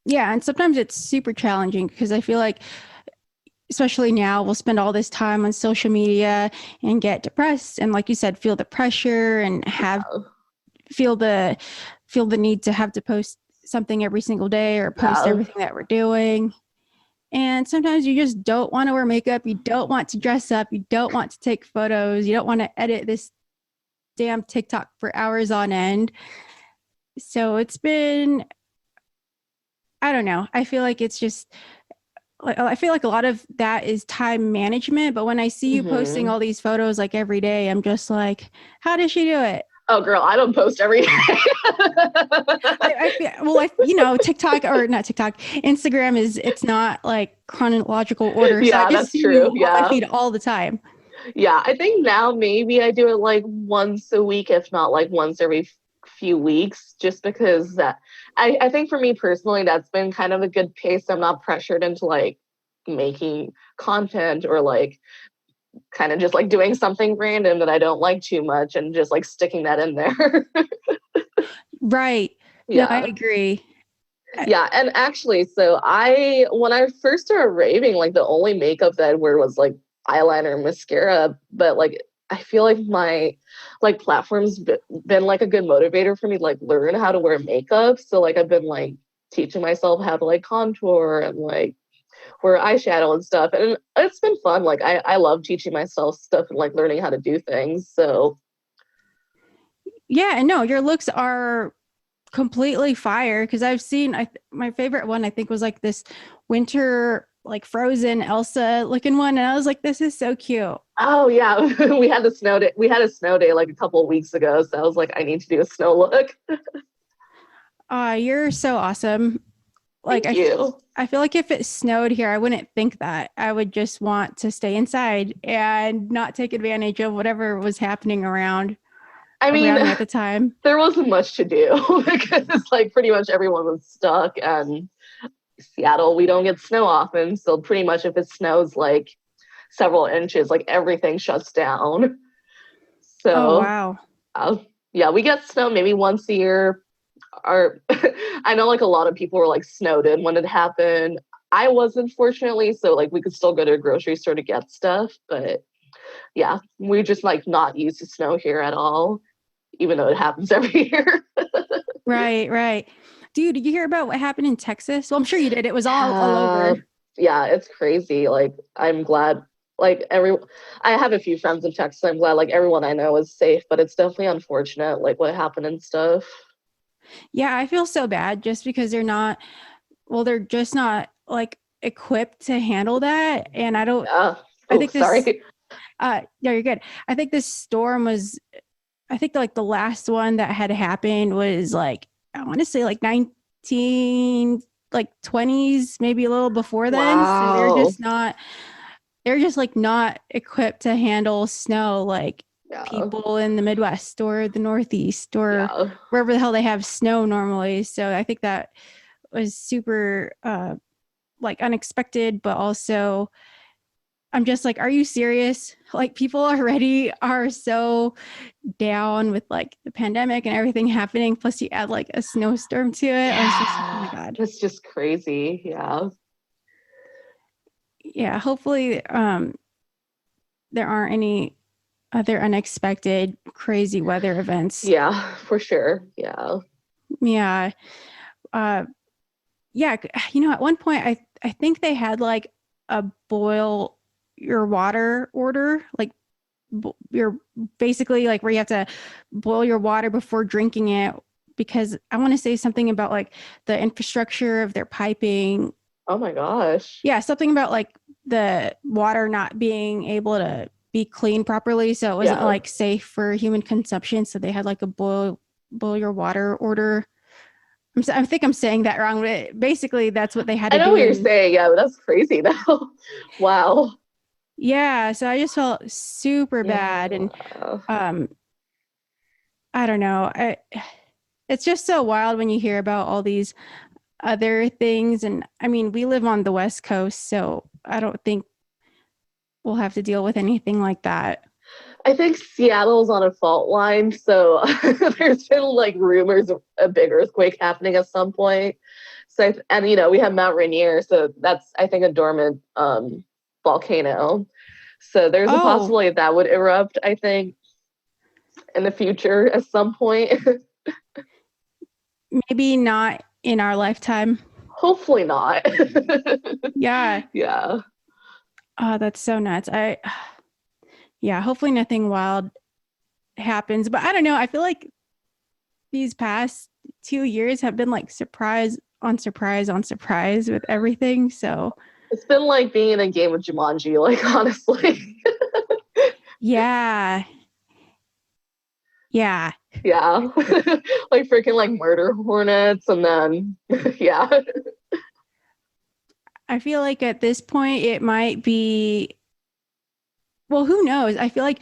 Yeah. And sometimes it's super challenging because I feel like, especially now, we'll spend all this time on social media and get depressed. And like you said, feel the pressure and have Yeah. feel the feel the need to have to post something every single day or post Yeah. everything that we're doing. And sometimes you just don't want to wear makeup. You don't want to dress up. You don't want to take photos. You don't want to edit this damn TikTok for hours on end. So it's been, I don't know. I feel like it's just, I feel like a lot of that is time management. But when I see you posting Hmm. all these photos like every day, I'm just like, how does she do it? Oh, girl, I don't post every day. I feel, TikTok or not TikTok, Instagram it's not like chronological order. So I Yeah, just that's see true. you on my Yeah. feed all the time. Yeah. I think now maybe I do it like once a week, if not like once every few weeks, just because I think for me personally, that's been kind of a good pace. I'm not pressured into like making content or like kind of just like doing something random that I don't like too much and just like sticking that in there. Right. No, I Yeah. agree. Yeah. And actually, so when I first started raving, like the only makeup that I wear was like eyeliner and mascara. But like, I feel like my like platform's been like a good motivator for me to like learn how to wear makeup. So like, I've been like teaching myself how to like contour and like wear eyeshadow and stuff. And it's been fun. Like, I love teaching myself stuff and like learning how to do things. So, Yeah, no, your looks are completely fire because I've seen my favorite one I think was like this winter like frozen Elsa looking one and I was like this is so cute. oh yeah, we had the snow day. We had a snow day like a couple of weeks ago. So I was like, I need to do a snow look. You're so awesome. Like Thank you. I feel like if it snowed here I wouldn't think that. I would just want to stay inside and not take advantage of whatever was happening I mean, around me at the time. there wasn't much to do because like pretty much everyone was stuck. And Seattle, we don't get snow often. So pretty much if it snows like several inches, like everything shuts down. Oh So wow. uh, yeah, we get snow maybe once a year. Our I know like a lot of people were like snowed in when it happened. I wasn't, fortunately, so like we could still go to a grocery store to get stuff, but yeah, we're just like not used to snow here at all, even though it happens every year. Right, right. Dude, did you hear about what happened in Texas? Well, I'm sure you did. It was all uh, over. yeah, it's crazy. Like I'm glad like I have a few friends in Texas. I'm glad like everyone I know is safe, but it's definitely unfortunate like what happened and stuff. Yeah, I feel so bad just because they're just not like equipped to handle that. And Yeah. I Oh, think this, sorry. yeah, you're good. I think this storm was, I think like the last one that had happened was like, I want to say like 19, like 20s, maybe a little before then. So Wow. they're just like not equipped to handle snow like Yeah. people in the Midwest or the Northeast or Yeah. wherever the hell they have snow normally. So I think that was super like unexpected, but also I'm just like, are you serious? Like people already are so down with like the pandemic and everything happening. Plus you add like a snowstorm to it. I was just like, oh my Yeah. God. That's just crazy. Yeah. Yeah. Hopefully there aren't any other unexpected crazy weather events. Yeah, for sure. Yeah. Yeah. Uh yeah. At one point I think they had like a boil your water order, like you're basically like where you have to boil your water before drinking it because I want to say something about like the infrastructure of their piping. Oh my gosh. Yeah, something about like the water not being able to be cleaned properly, so it wasn't Yeah. like safe for human consumption. So they had like a boil your water order. I think I'm saying that wrong, but basically that's what they had I to know do. what you're saying. Yeah, but that's crazy though. Wow. Yeah, so I just felt super bad, and Yeah. I don't know. It's just so wild when you hear about all these other things, and I mean, we live on the West Coast, so I don't think we'll have to deal with anything like that. I think Seattle's on a fault line, so there's been like rumors of a big earthquake happening at some point. So, and you know, we have Mount Rainier, so that's I think a dormant volcano. So there's a Oh, possibility that would erupt, I think, in the future at some point. maybe not in our lifetime. Hopefully not. Yeah. Yeah. Oh, that's so nuts. Yeah, hopefully nothing wild happens. But I don't know. I feel like these past 2 years have been like surprise on surprise on surprise with everything. So It's been like being in a game of Jumanji, like honestly. yeah. Yeah. Yeah. Like freaking like murder hornets and then yeah. I feel like at this point it might be, well, who knows? I feel like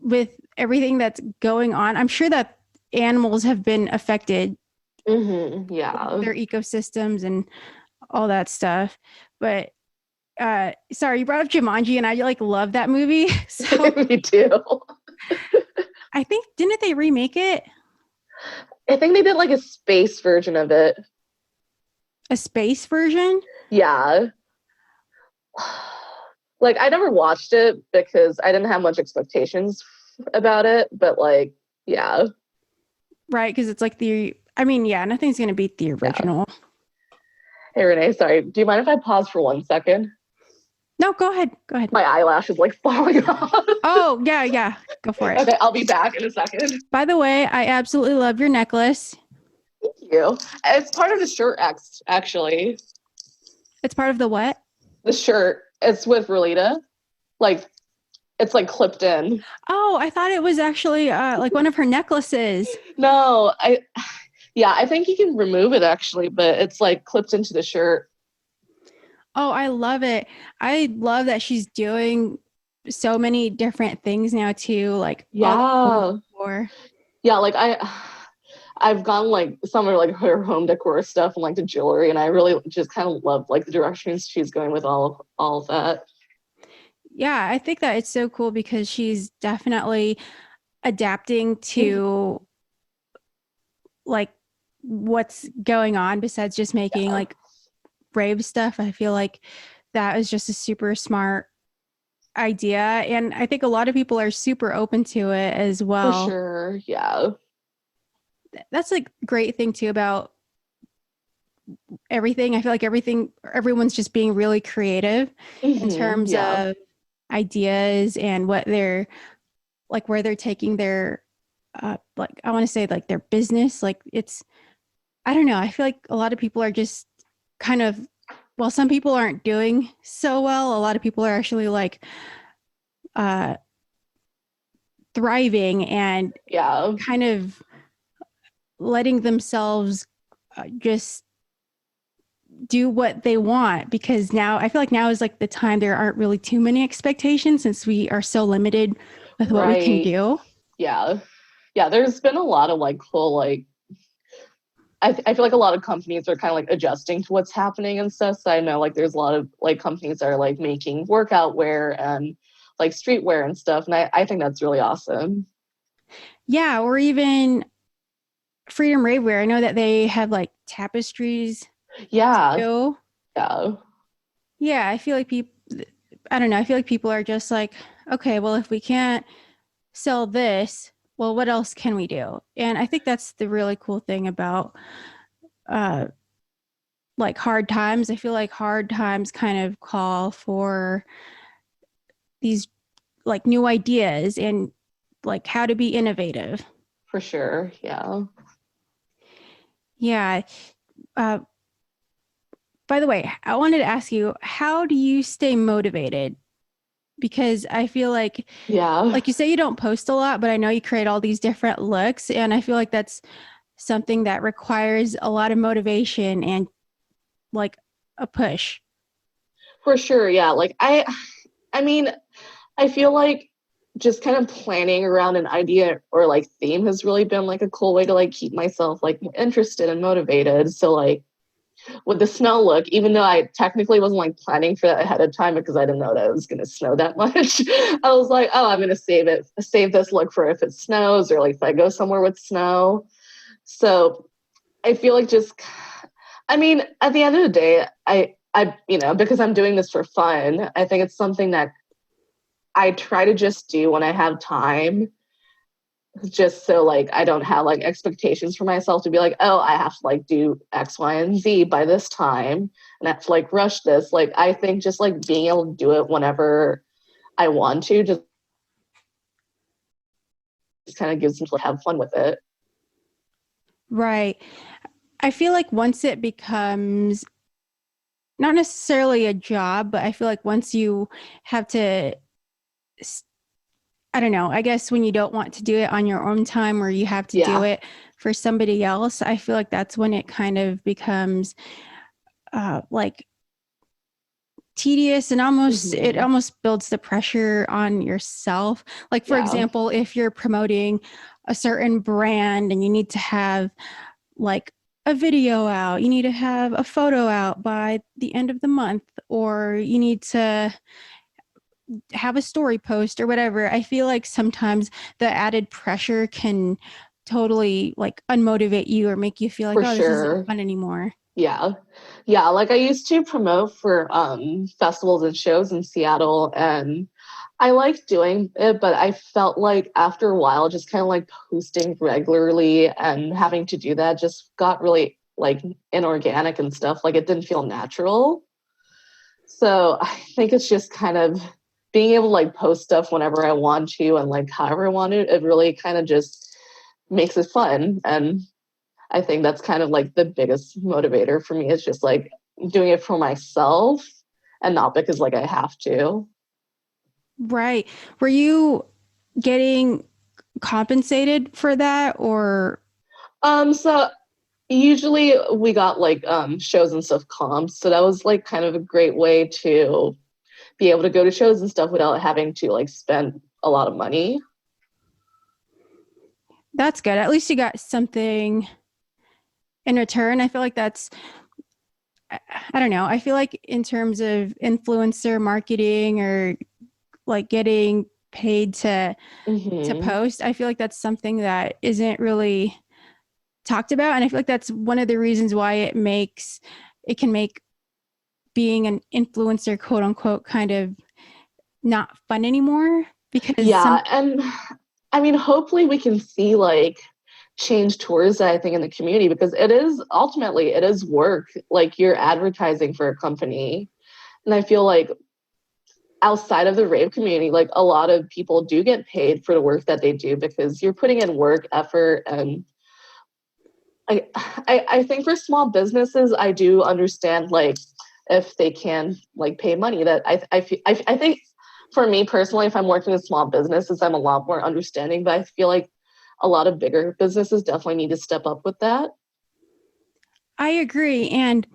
with everything that's going on, I'm sure that animals have been affected, Yeah. their ecosystems and all that stuff. But sorry, you brought up Jumanji, and I like love that movie. So Me too. I think, didn't they remake it? I think they did like a space version of it. A space version? Yeah. Like I never watched it because I didn't have much expectations about it, but like yeah. Right, because it's like I mean, yeah, nothing's gonna beat the Yeah. original. Hey Renee, sorry. Do you mind if I pause for 1 second? No, go ahead. Go ahead. My eyelash is like falling off. Oh, yeah, yeah. Go for it. Okay, I'll be back in a second. By the way, I absolutely love your necklace. Thank you. It's part of the shirt, actually. It's part of the what? The shirt. It's with Relita. Like it's like clipped in. Oh, I thought it was actually like one of her necklaces. No, I think you can remove it actually, but it's like clipped into the shirt. Oh, I love it. I love that she's doing so many different things now too, like all Yeah. for. Yeah, like I've gone like some of like her home decor stuff and like the jewelry, and I really just kind of love like the directions she's going with all of that. Yeah, I think that it's so cool because she's definitely adapting to like what's going on besides just making Yeah, like Rave stuff. I feel like that was just a super smart idea. And I think a lot of people are super open to it as for well. sure. Yeah. That's a great thing too about everything. I feel like everyone's just being really creative in terms Yeah. of ideas and what they're like, where they're taking their, like, I want to say like their business. Like I don't know. I feel like a lot of people are just kind of, well, some people aren't doing so well. A lot of people are actually like uh, thriving and Yeah. kind of letting themselves just do what they want, because now I feel like now is like the time there aren't really too many expectations since we are so limited with what we can Right. do. Yeah. Yeah. There's been a lot of like cool like I feel like a lot of companies are kind of like adjusting to what's happening and stuff. So I know like there's a lot of like companies that are like making workout wear and like streetwear and stuff. And I think that's really awesome. Yeah, or even Freedom Rave Wear. I know that they have like tapestries Yeah. too. Yeah. Yeah, I feel like people, I don't know, I feel like people are just like, okay, well, if we can't sell this, well, what else can we do? And I think that's the really cool thing about uh, like hard times. I feel like hard times kind of call for these like new ideas and like how to be innovative. For sure. Yeah. Yeah. Uh, By the way, I wanted to ask you, how do you stay motivated? Because I feel Yeah, like you say you don't post a lot, but I know you create all these different looks. And I feel like that's something that requires a lot of motivation and like a push. for sure. Yeah. Like I mean, I feel like just kind of planning around an idea or like theme has really been like a cool way to like keep myself like interested and motivated. So like with the snow look, even though I technically wasn't like planning for that ahead of time because I didn't know that it was gonna snow that much. I was like, oh, I'm gonna save this look for if it snows or like if I go somewhere with snow. So I feel like just I mean, at the end of the day, because I'm doing this for fun, I think it's something that I try to just do when I have time, just so like I don't have like expectations for myself to be like, oh, I have to like do X, Y, and Z by this time and I have to like rush this. Like I think just like being able to do it whenever I want to just kind of gives me to have fun with it. Right. I feel like once it becomes not necessarily a job, but I feel like once you have to, I don't know, I guess when you don't want to do it on your own time or you have to do Yeah. it for somebody else, I feel like that's when it kind of becomes like tedious and almost it Hmm. almost builds the pressure on yourself. Like for Yeah. example, if you're promoting a certain brand and you need to have like a video out, you need to have a photo out by the end of the month, or you need to have a story post or whatever. I feel like sometimes the added pressure can totally like unmotivate you or make you feel like, For oh, this isn't sure. fun anymore. Yeah. Yeah. Like I used to promote for festivals and shows in Seattle and I liked doing it, but I felt like after a while, just kind of like posting regularly and having to do that just got really like inorganic and stuff. Like it didn't feel natural. So I think it's just kind of being able to like post stuff whenever I want to and like however I want to. It really kind of just makes it fun. And I think that's kind of like the biggest motivator for me is just like doing it for myself and not because like I have to. Right. Were you getting compensated for that or So usually we got like shows and stuff comps. So that was like kind of a great way to be able to go to shows and stuff without having to like spend a lot of money. that's good. At least you got something in return. I feel like that's I don't know. I feel like in terms of influencer marketing or like getting paid to Hmm. post, I feel like that's something that isn't really talked about. And I feel like that's one of the reasons why it can make being an influencer, quote unquote, kind of not fun anymore because some Yeah. And I mean, hopefully we can see like change towards that, I think, in the community because it is ultimately it is work. Like you're advertising for a company. And I feel like outside of the rave community, like a lot of people do get paid for the work that they do because you're putting in work, effort, and I think for small businesses, I do understand like if they can like pay money. That I think for me personally, if I'm working with small businesses, I'm a lot more understanding. But I feel like a lot of bigger businesses definitely need to step up with that. I agree. And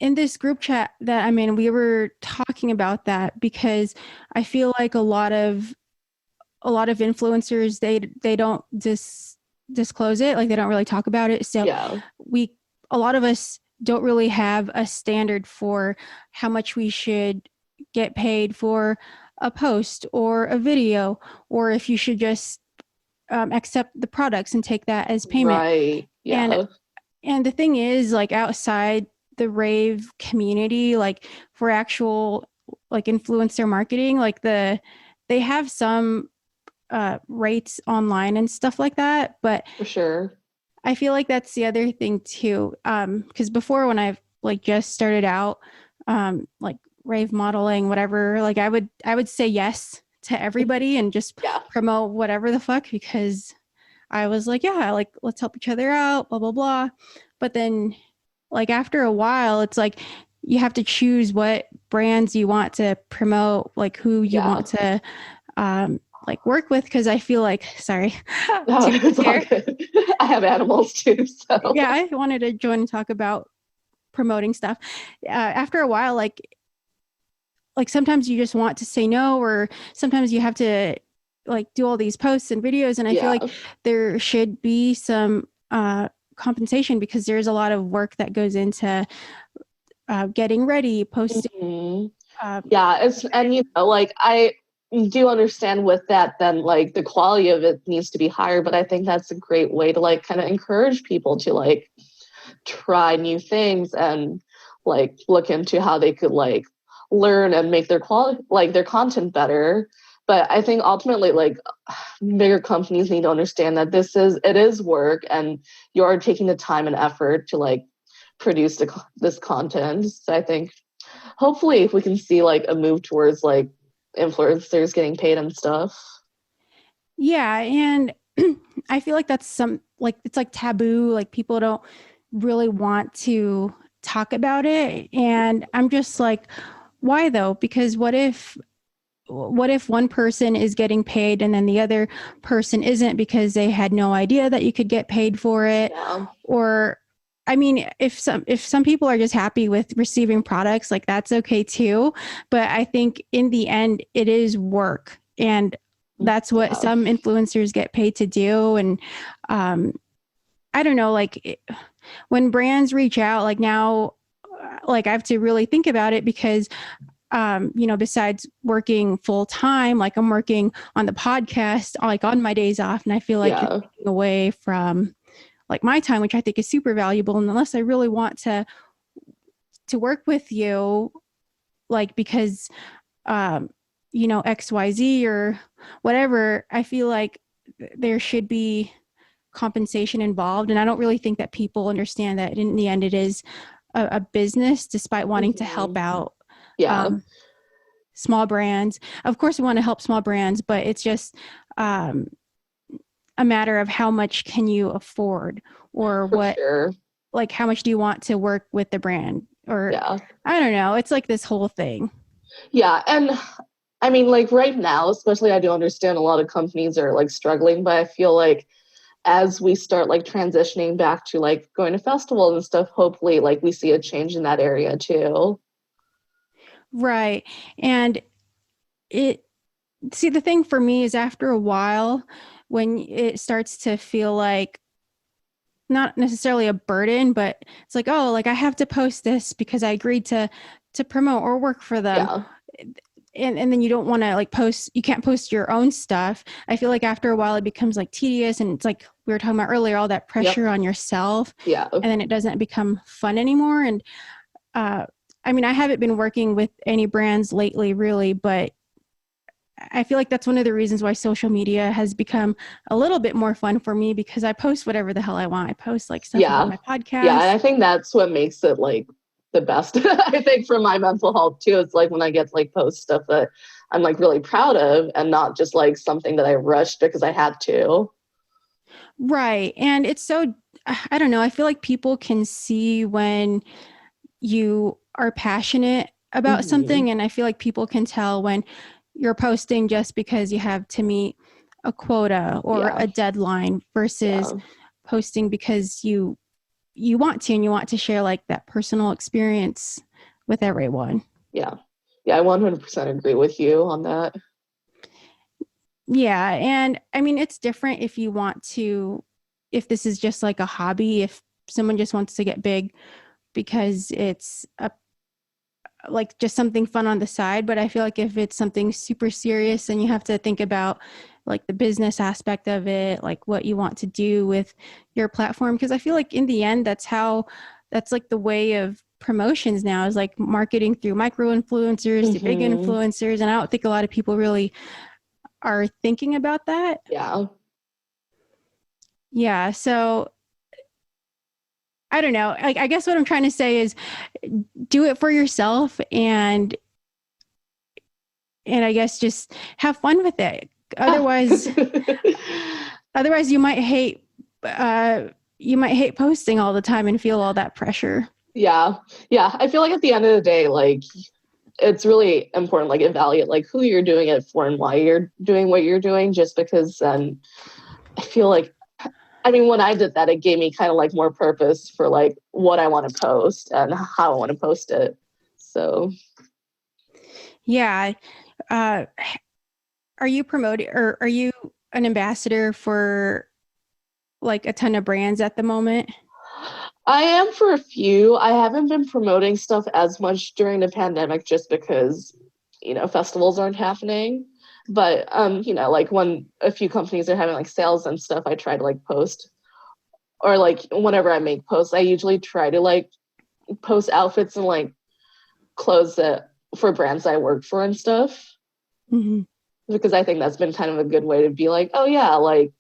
in this group chat that I'm in, we were talking about that because I feel like a lot of influencers they don't disclose it, like they don't really talk about it. So Yeah, we a lot of us don't really have a standard for how much we should get paid for a post or a video, or if you should just accept the products and take that as payment. right. And Yeah, and the thing is, like outside the rave community, like for actual like influencer marketing, like they have some rates online and stuff like that. But for sure. I feel like that's the other thing too. Because before when I've like just started out, like rave modeling, whatever, like I would say yes to everybody and just Yeah, promote whatever the fuck because I was like, yeah, like let's help each other out, blah blah blah. But then like after a while, it's like you have to choose what brands you want to promote, like who you want to like work with. Cause I feel like, sorry, No, it's all here. good. I have animals too, so Yeah, I wanted to join and talk about promoting stuff. After a while, like sometimes you just want to say no, or sometimes you have to like do all these posts and videos. And I feel like there should be some compensation, because there's a lot of work that goes into getting ready, posting. and you know, like I do understand with that, then like the quality of it needs to be higher, but I think that's a great way to like kind of encourage people to like try new things and like look into how they could like learn and make their quality, like their content better. But I think ultimately, like bigger companies need to understand that it is work, and you are taking the time and effort to like produce this content. So I think hopefully if we can see like a move towards like influencers getting paid and stuff. Yeah, and I feel like that's it's like taboo, like people don't really want to talk about it. And I'm just like, why though? Because what if one person is getting paid and then the other person isn't, because they had no idea that you could get paid for it? Or I mean, if some people are just happy with receiving products, like that's okay too. But I think in the end, it is work, and that's what some influencers get paid to do. And I don't know, like when brands reach out, like now, like I have to really think about it, because you know, besides working full time, like I'm working on the podcast, like on my days off, and I feel like you're taking away from like my time, which I think is super valuable. And unless I really want to work with you, like because you know, XYZ or whatever, I feel like there should be compensation involved. And I don't really think that people understand that in the end it is a business, despite wanting to help out small brands. Of course we want to help small brands, but it's just a matter of how much can you afford, or like how much do you want to work with the brand, or I don't know, it's like this whole thing. And I mean, like right now especially, I do understand a lot of companies are like struggling, but I feel like as we start like transitioning back to like going to festivals and stuff, hopefully like we see a change in that area too. Right. And the thing for me is, after a while, when it starts to feel like not necessarily a burden, but it's like, oh, like I have to post this because I agreed to promote or work for them. And then you don't want to like you can't post your own stuff. I feel like after a while it becomes like tedious, and it's like we were talking about earlier, all that pressure on yourself. And then it doesn't become fun anymore. And I mean, I haven't been working with any brands lately, really, but I feel like that's one of the reasons why social media has become a little bit more fun for me, because I post whatever the hell I want. I post like stuff about my podcast. And I think that's what makes it like the best. I think for my mental health too, it's like when I get to like post stuff that I'm like really proud of, and not just like something that I rushed because I had to. Right. And it's so, I don't know, I feel like people can see when you are passionate about something, and I feel like people can tell when you're posting just because you have to meet a quota or a deadline, versus posting because you want to, and you want to share like that personal experience with everyone. I 100% agree with you on that. Yeah. And I mean, it's different if you want to, if this is just like a hobby, if someone just wants to get big because it's like just something fun on the side. But I feel like if it's something super serious, then you have to think about like the business aspect of it, like what you want to do with your platform. Because I feel like in the end, that's like the way of promotions now, is like marketing through micro influencers to big influencers. And I don't think a lot of people really are thinking about that. Yeah. So I don't know. I guess what I'm trying to say is do it for yourself, and I guess just have fun with it. Otherwise you might hate posting all the time and feel all that pressure. Yeah. Yeah. I feel like at the end of the day, like it's really important, like evaluate like who you're doing it for and why you're doing what you're doing, just because I feel like, I mean, when I did that, it gave me kind of like more purpose for like what I want to post and how I want to post it. So Yeah. Uh, are you promoting, or are you an ambassador for like a ton of brands at the moment? I am for a few. I haven't been promoting stuff as much during the pandemic just because, festivals aren't happening. But like when a few companies are having like sales and stuff, I try to like post, or like whenever I make posts, I usually try to like post outfits and like clothes that for brands I work for and stuff. Mm-hmm. Because I think that's been kind of a good way to be like, oh yeah, like,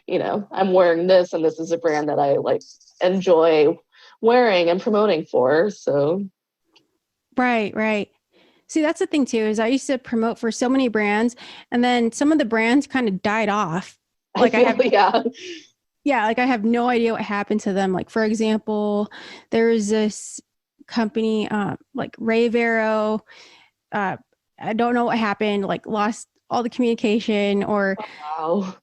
I'm wearing this and this is a brand that I like enjoy wearing and promoting for. So Right, right. See, that's the thing too, is I used to promote for so many brands, and then some of the brands kind of died off. I Like I feel have, yeah. yeah, like I have no idea what happened to them. Like for example, there's this company, like Raver. Uh, I don't know what happened. Like lost all the communication, or Wow.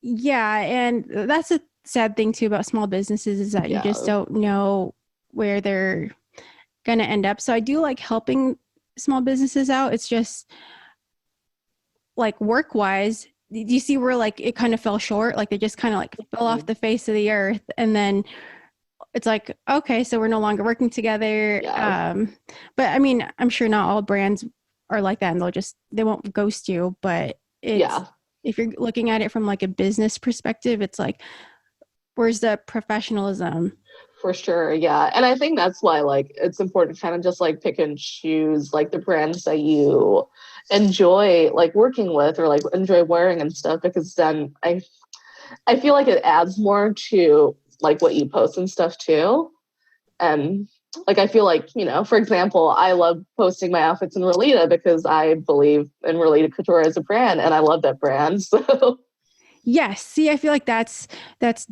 yeah, and that's a sad thing too about small businesses, is that you just Yeah. don't know where they're gonna end up. So I do like helping small businesses out. It's just like work wise, do you see where like it kind of fell short? Like they just kind of like fell off the face of the earth, and then it's like, okay, so we're no longer working together. Yeah. But I mean, I'm sure not all brands are like that, and they won't ghost you. But it's, Yeah. if you're looking at it from like a business perspective, it's like, where's the professionalism? For sure. Yeah. And I think that's why like it's important to kind of just like pick and choose like the brands that you enjoy like working with or like enjoy wearing and stuff, because then I feel like it adds more to like what you post and stuff too. And like I feel like, for example, I love posting my outfits in Relita because I believe in Relita Couture as a brand and I love that brand. So Yes. See, I feel like that's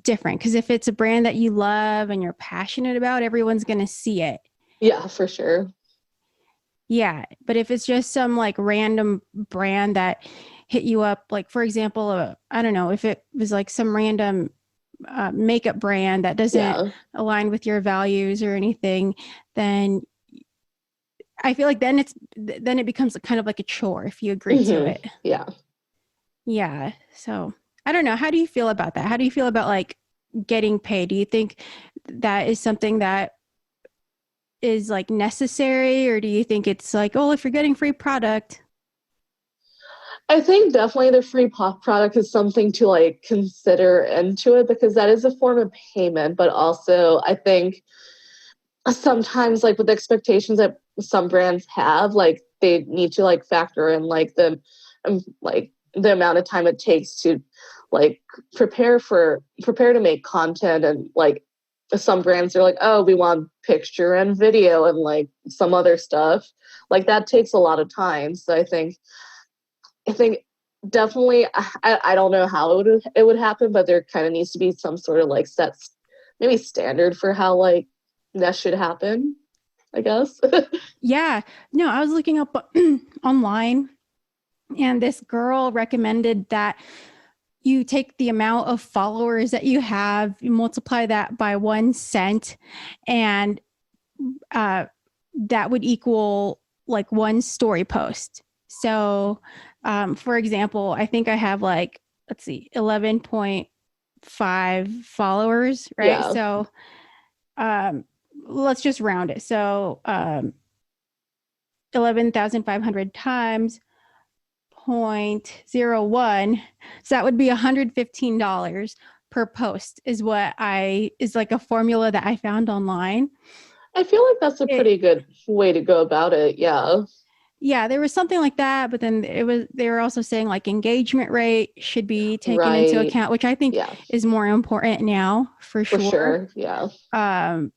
different, because if it's a brand that you love and you're passionate about, everyone's going to see it. yeah, for sure. Yeah, but if it's just some like random brand that hit you up, like for example, I don't know, if it was like some random makeup brand that doesn't Yeah. align with your values or anything, then I feel like then it becomes kind of like a chore if you agree to Hmm. it. Yeah. Yeah. So I don't know. How do you feel about that? How do you feel about like getting paid? Do you think that is something that is like necessary, or do you think it's like, oh, if you're getting free product? I think definitely the free pop product is something to like consider into it because that is a form of payment, but also I think sometimes like with the expectations that some brands have, like they need to like factor in like the amount of time it takes to like prepare to make content, and like some brands are like, oh, we want picture and video and like some other stuff like that takes a lot of time. So I think definitely I don't know how it would happen, but there kind of needs to be some sort of like set maybe standard for how like that should happen, I guess. Yeah. No, I was looking up online, and this girl recommended that you take the amount of followers that you have, you multiply that by 1 cent, and uh, that would equal like one story post. So, for example, I think I have like, let's see, 11.5 followers, right? Yeah. So, um, let's just round it. So, 11,500 times 0.01. So that would be $115 per post, is like a formula that I found online. I feel like that's a It, pretty good way to go about it. Yeah. yeah, there was something like that, but then they were also saying like engagement rate should be taken into Right. account, which I think Yeah. is more important now for For sure. sure. Yeah. Um,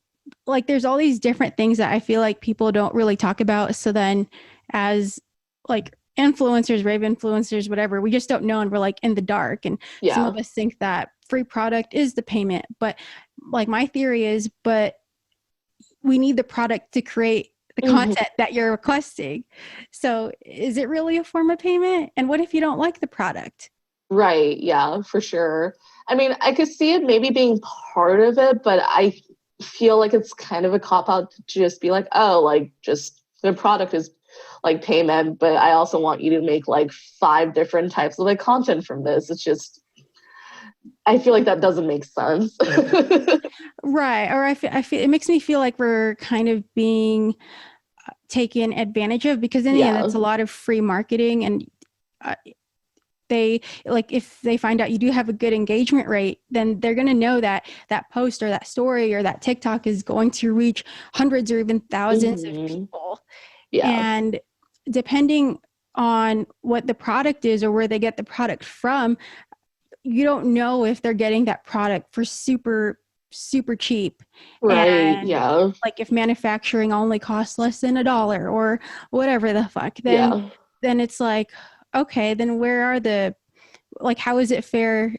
like there's all these different things that I feel like people don't really talk about. So then as like influencers, rave influencers, whatever, we just don't know, and we're like in the dark. And some Yeah. of us think that free product is the payment. But like my theory is, but we need the product to create the content that you're requesting. So is it really a form of payment? And what if you don't like the product? Right. Yeah, for sure. I mean, I could see it maybe being part of it, but I feel like it's kind of a cop out to just be like, oh, like just the product is like payment, but I also want you to make like 5 different types of like content from this. It's just, I feel like that doesn't make sense. Right. Or I feel it makes me feel like we're kind of being taken advantage of, because in the end, Yeah. that's a lot of free marketing. And they, like, if they find out you do have a good engagement rate, then they're going to know that that post or that story or that TikTok is going to reach hundreds or even thousands of people. Yeah. And depending on what the product is or where they get the product from, you don't know if they're getting that product for super cheap. Right. And Yeah. like if manufacturing only costs less than $1 or whatever the fuck, Yeah. then it's like, okay, then where are the, like, how is it fair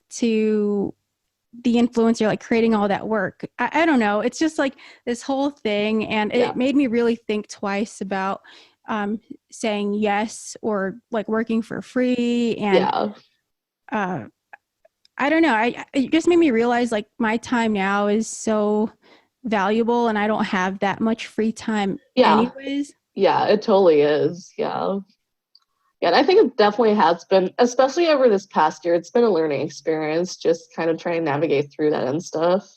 to the influencer like creating all that work? I don't know. It's just like this whole thing, and Yeah. it made me really think twice about saying yes or like working for free. And Yeah. I don't know. It just made me realize like my time now is so valuable, and I don't have that much free time Yeah. anyways. Yeah, it totally is. Yeah. Yeah, and I think it definitely has been, especially over this past year, it's been a learning experience, just kind of trying to navigate through that and stuff.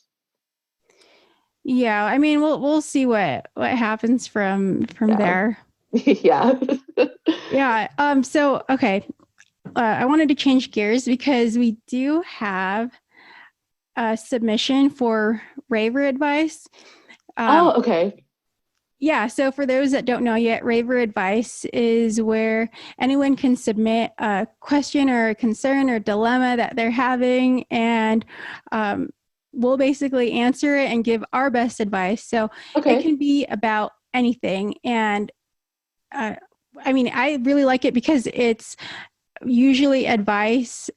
Yeah, I mean, we'll see what happens from Yeah. there. Yeah. Yeah. So okay, I wanted to change gears because we do have a submission for Raver Advice. Oh, okay. Yeah, so for those that don't know yet, Raver Advice is where anyone can submit a question or a concern or dilemma that they're having, and we'll basically answer it and give our best advice. So it Okay. can be about anything. And I mean, I really like it because it's usually advice,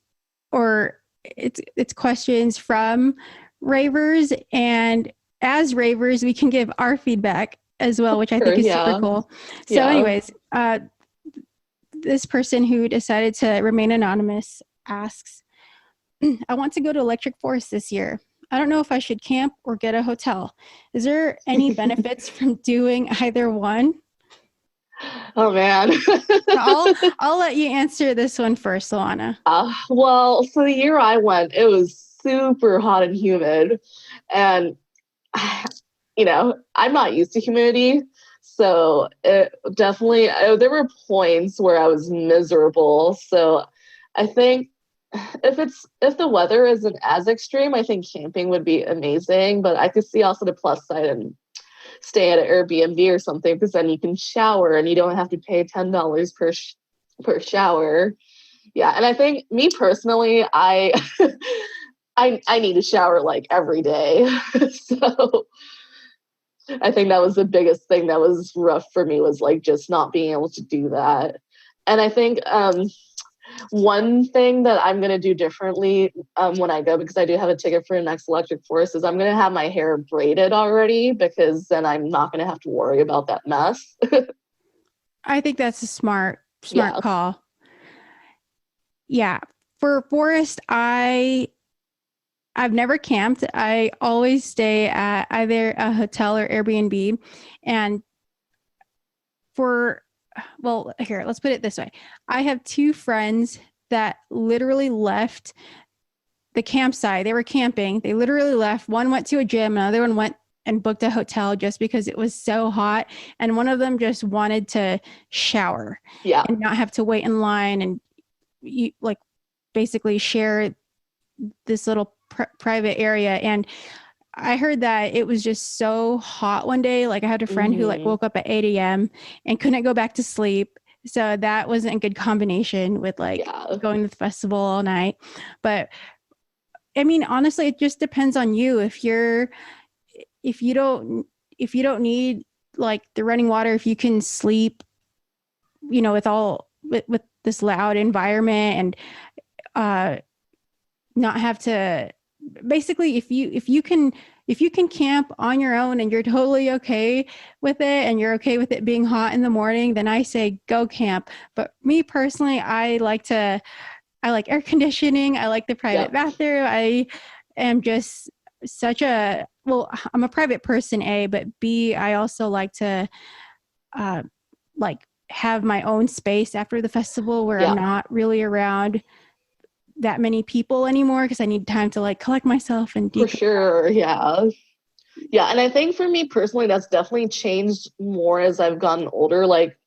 or it's questions from ravers, and as ravers we can give our feedback as well, which I Sure. think is super Yeah. cool. So Yeah. anyways, this person who decided to remain anonymous asks, I want to go to Electric Forest this year. I don't know if I should camp or get a hotel. Is there any benefits from doing either one? Oh man. I'll let you answer this one first, Loana. Well, so the year I went, it was super hot and humid, and I'm not used to humidity, so it definitely there were points where I was miserable. So I think if the weather isn't as extreme, I think camping would be amazing. But I could see also the plus side and stay at an Airbnb or something, because then you can shower and you don't have to pay $10 per shower. Yeah, and I think me personally, I need to shower like every day. So I think that was the biggest thing that was rough for me, was like just not being able to do that. And I think one thing that I'm going to do differently when I go, because I do have a ticket for the next Electric Forest, is I'm going to have my hair braided already, because then I'm not going to have to worry about that mess. I think that's a smart Yeah. call. Yeah. For forest, I've never camped. I always stay at either a hotel or Airbnb. And here, let's put it this way. I have 2 friends that literally left the campsite. They were camping. They literally left. One went to a gym, another one went and booked a hotel just because it was so hot. And one of them just wanted to shower and not have to wait in line, and you like basically share this little private area. And I heard that it was just so hot one day. Like I had a friend who like woke up at 8 a.m. and couldn't go back to sleep. So that wasn't a good combination with like going to the festival all night. But I mean, honestly, it just depends on you. If you don't need like the running water, if you can sleep, with this loud environment, and not have to basically if you can camp on your own and you're totally okay with it and you're okay with it being hot in the morning, then I say go camp. But me personally, I like air conditioning. I like the private bathroom. I am just I'm a private person, A, but B, I also like to like have my own space after the festival where I'm not really around that many people anymore, because I need time to like collect myself and for sure. Yeah. And I think for me personally, that's definitely changed more as I've gotten older. Like,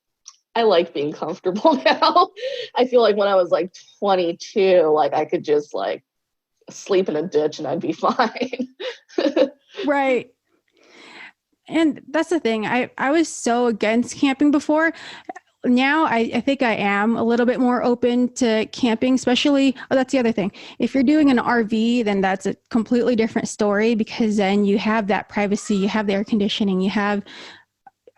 I like being comfortable now. I feel like when I was like 22, like I could just like sleep in a ditch and I'd be fine. Right. And that's the thing. I was so against camping before. Now I think I am a little bit more open to camping, especially, that's the other thing. If you're doing an RV, then that's a completely different story, because then you have that privacy, you have the air conditioning, you have,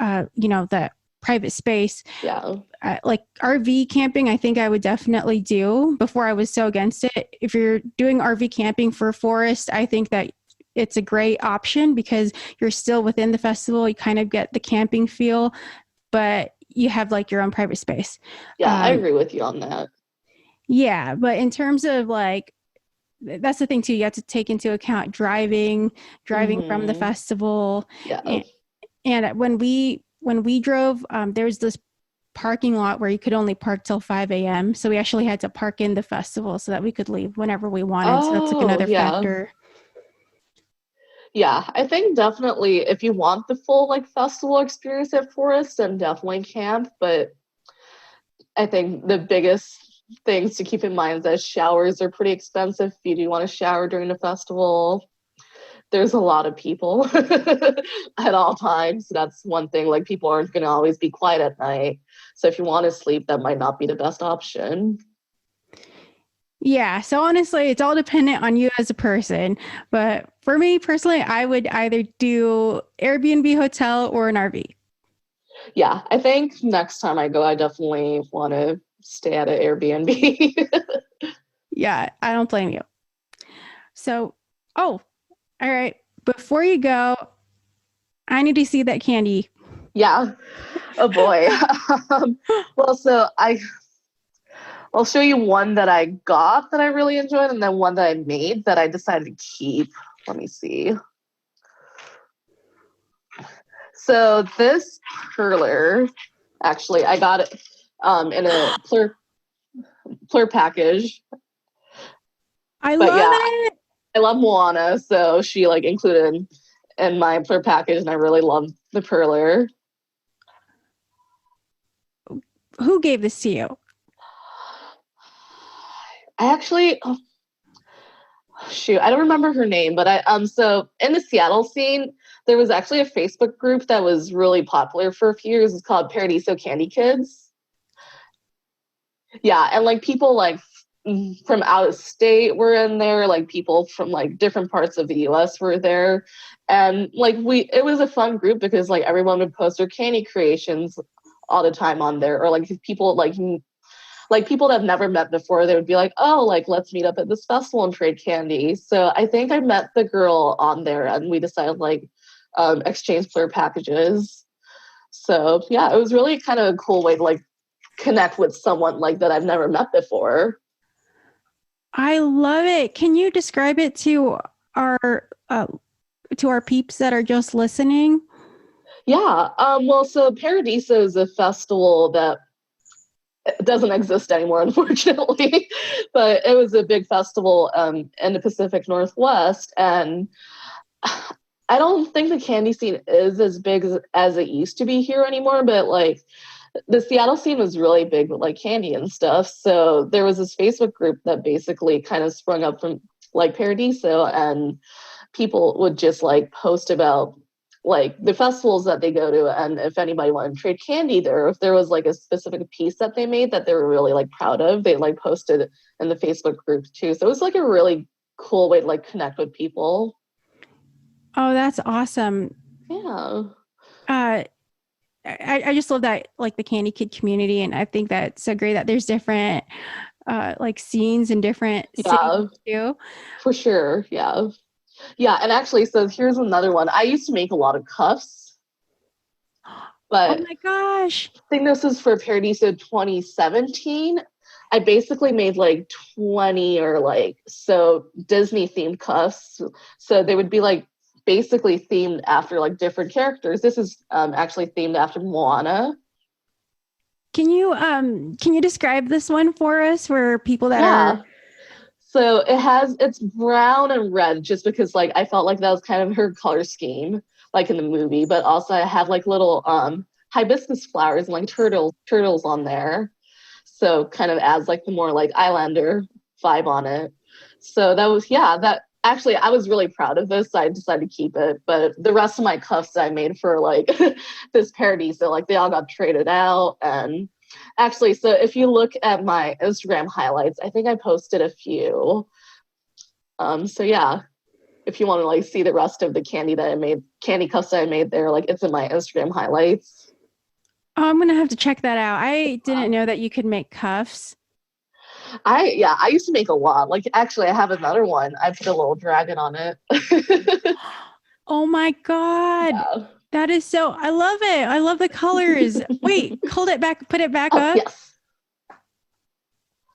the private space. Yeah. Like RV camping, I think I would definitely do. Before I was so against it. If you're doing RV camping for forest, I think that it's a great option because you're still within the festival. You kind of get the camping feel, but you have like your own private space. Yeah, I agree with you on that. Yeah, but in terms of like, that's the thing too, you have to take into account driving from the festival. Yeah. And when we drove, there was this parking lot where you could only park till 5 a.m. So we actually had to park in the festival so that we could leave whenever we wanted. So that's like another factor. Yeah, I think definitely if you want the full like festival experience at Forest, then definitely camp. But I think the biggest things to keep in mind is that showers are pretty expensive if you do want to shower during the festival. There's a lot of people at all times. That's one thing. Like, people aren't going to always be quiet at night. So if you want to sleep, that might not be the best option. Yeah. So honestly, it's all dependent on you as a person. But for me personally, I would either do Airbnb hotel or an RV. Yeah. I think next time I go, I definitely want to stay at an Airbnb. Yeah. I don't blame you. So, all right. Before you go, I need to see that candy. Yeah. Oh boy. Well, so I'll show you one that I got that I really enjoyed, and then one that I made that I decided to keep. Let me see. So this Perler, actually, I got it in a Plur package. I love it. I love Loana, so she like included in my Plur package, and I really love the Perler. Who gave this to you? I actually, I don't remember her name, but so in the Seattle scene, there was actually a Facebook group that was really popular for a few years. It's called Paradiso Candy Kids. Yeah, and like people like from out of state were in there, like people from like different parts of the US were there. And like it was a fun group because like everyone would post their candy creations all the time on there, or like people people that I've never met before, they would be like, oh, like, let's meet up at this festival and trade candy. So I think I met the girl on there and we decided like exchange player packages. So yeah, it was really kind of a cool way to like connect with someone like that I've never met before. I love it. Can you describe it to our peeps that are just listening? Yeah. Well, so Paradiso is a festival that doesn't exist anymore, unfortunately, but it was a big festival in the Pacific Northwest, and I don't think the candy scene is as big as it used to be here anymore, but like the Seattle scene was really big with like candy and stuff. So there was this Facebook group that basically kind of sprung up from like Paradiso, and people would just like post about like the festivals that they go to, and if anybody wanted to trade candy there, if there was like a specific piece that they made that they were really like proud of, they like posted in the Facebook group too. So it was like a really cool way to like connect with people. Oh, that's awesome. Yeah. I just love that, like the Candy Kid community, and I think that's so great that there's different like scenes in different Yeah, cities too. for sure. Yeah. Yeah, and actually, so here's another one. I used to make a lot of cuffs, Oh but my gosh. I think this is for Paradiso 2017. I basically made like 20 or like so Disney themed cuffs. So they would be like basically themed after like different characters. This is actually themed after Moana. Can you describe this one for us for people that are Yeah. So it's brown and red just because like I felt like that was kind of her color scheme, like in the movie, but also I have like little hibiscus flowers and like turtles on there. So kind of adds like the more like Islander vibe on it. So that was that actually I was really proud of this. So I decided to keep it. But the rest of my cuffs I made for like this parody, so like they all got traded out. And actually, so if you look at my Instagram highlights, I think I posted a few. So yeah, if you want to like see the rest of the candy cuffs that I made there, like it's in my Instagram highlights. Oh, I'm gonna have to check that out. I didn't know that you could make cuffs. I used to make a lot. Like actually I have another one. I put a little dragon on it. Oh my God. Yeah. That is so, I love it. I love the colors. Wait, hold it back, put it back Oh up. yes.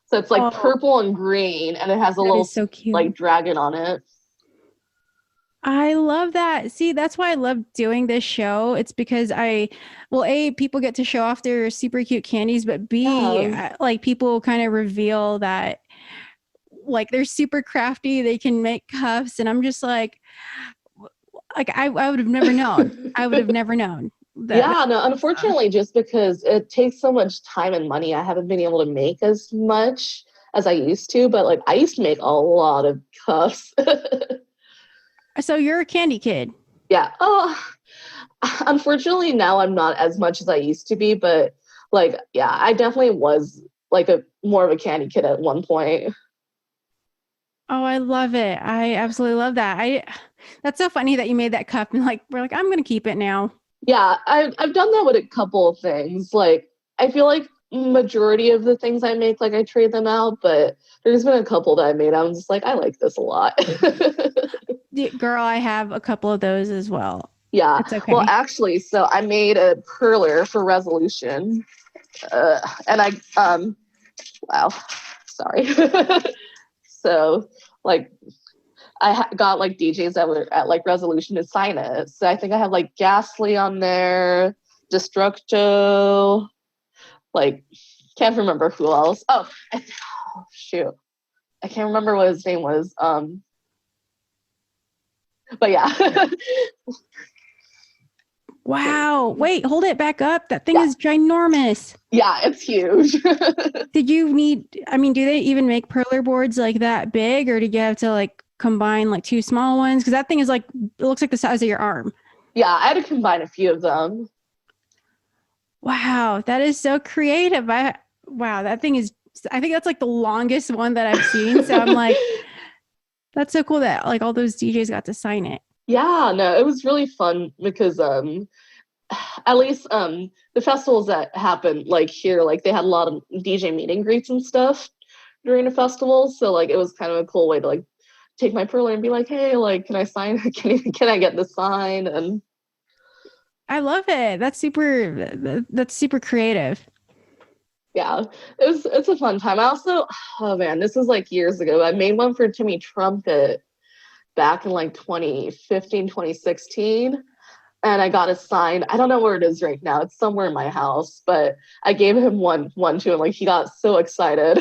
So it's like Oh, purple and green and it has a that little is so cute. like dragon on it. I love that. See, that's why I love doing this show. It's because well, A, people get to show off their super cute candies, but B, Yeah. like people kind of reveal that like they're super crafty. They can make cuffs. And I'm just like I would have never known. I would have never known that. Yeah, no, Awesome. unfortunately, just because it takes so much time and money, I haven't been able to make as much as I used to. But like, I used to make a lot of cuffs. So you're a candy kid. Yeah. Oh, unfortunately, now I'm not as much as I used to be. But like, yeah, I definitely was like a more of a candy kid at one point. Oh, I love it. I absolutely love that. That's so funny that you made that cup and like we're like, I'm gonna keep it now. Yeah, I've done that with a couple of things. Like, I feel like majority of the things I make, like I trade them out, but there's been a couple that I made. I'm just like, I like this a lot. Girl, I have a couple of those as well. Yeah. It's Well, okay. actually, so I made a perler for resolution. And wow, sorry. So, like, got like DJs that were at like resolution to sign it. So I think I have like Ghastly on there, Destructo, like, can't remember who else. Oh, shoot. I can't remember what his name was. But yeah. Wow. Wait, hold it back up. That thing Yeah. is ginormous. Yeah, it's huge. Did you need, I mean, do they even make perler boards like that big or did you have to like combine like two small ones? Because that thing is like, it looks like the size of your arm. Yeah, I had to combine a few of them. Wow. That is so creative. Wow. That thing is, I think that's like the longest one that I've seen. So I'm like, that's so cool that like all those DJs got to sign it. Yeah, no, it was really fun because at least the festivals that happened like here, like they had a lot of DJ meet and greets and stuff during the festival. So like it was kind of a cool way to like take my perler and be like, hey, like can I sign can I get the sign? And I love it. That's super creative. yeah, it's a fun time. I also, oh man, this was like years ago. I made one for Timmy Trumpet back in like 2015, 2016. And I got a sign. I don't know where it is right now. It's somewhere in my house, but I gave him one too, and like he got so excited.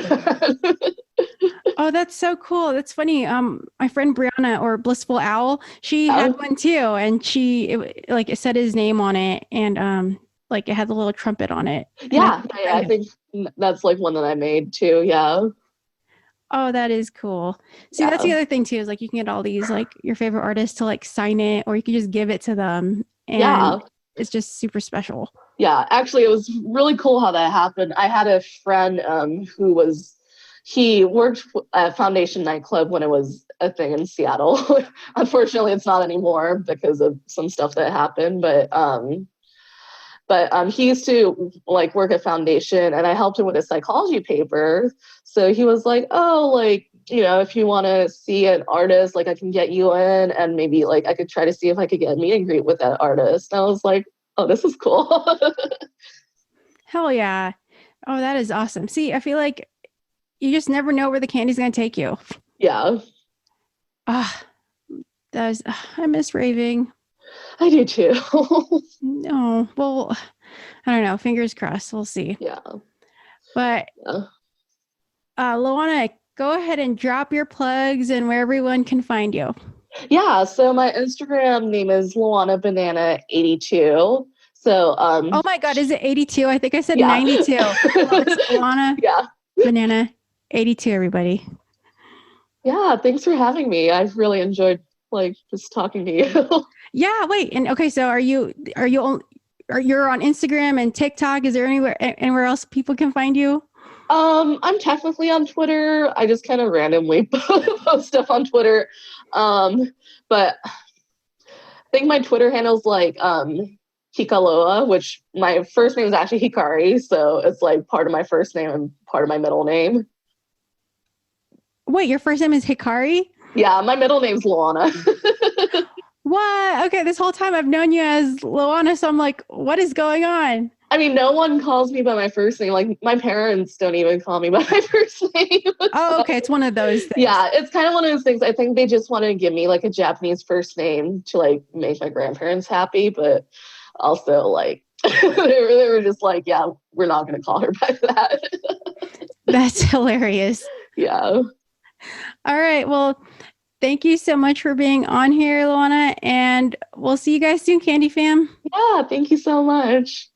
Oh, that's so cool. That's funny. My friend Brianna or Blissful Owl, she had Yeah, one too, and like it said his name on it, and like it had the little trumpet on it. And I yeah, think I think that's like one that I made too. Yeah, oh, that is cool. See, that's the yeah, other thing too, is like you can get all these like your favorite artists to like sign it, or you can just give it to them, yeah. and it's just super special. Yeah, actually, it was really cool how that happened. I had a friend he worked at Foundation Nightclub when it was a thing in Seattle. Unfortunately, it's not anymore because of some stuff that happened. But But he used to like work at Foundation, and I helped him with a psychology paper. So he was like, oh, like, you know, if you want to see an artist, like I can get you in, and maybe like I could try to see if I could get a meet and greet with that artist. And I was like, oh, this is cool. Hell yeah. Oh, that is awesome. See, I feel like you just never know where the candy's going to take you. Yeah. I miss raving. I do too. No, well, I don't know. Fingers crossed. We'll see. Yeah. But Loana, go ahead and drop your plugs and where everyone can find you. Yeah. So my Instagram name is Loanabanana82. So oh my God, is it 82? I think I said 92. Well, it's Loana Banana 82, everybody. Yeah, thanks for having me. I've really enjoyed like just talking to you. Yeah, wait. And okay, so you're on Instagram and TikTok? Is there anywhere else people can find you? I'm technically on Twitter. I just kind of randomly post stuff on Twitter. But I think my Twitter handle is like Hikaloa, which my first name is actually Hikari, so it's like part of my first name and part of my middle name. Wait, your first name is Hikari? Yeah, my middle name's Loana. What? Okay, this whole time I've known you as Loana, so I'm like, what is going on? I mean, no one calls me by my first name. Like, my parents don't even call me by my first name. Oh, okay. It's one of those things. Yeah, it's kind of one of those things. I think they just want to give me, like, a Japanese first name to, like, make my grandparents happy. But also, like, they were just like, yeah, we're not going to call her by that. That's hilarious. Yeah. All right. Well, thank you so much for being on here, Loana. And we'll see you guys soon, Kandi fam. Yeah, thank you so much.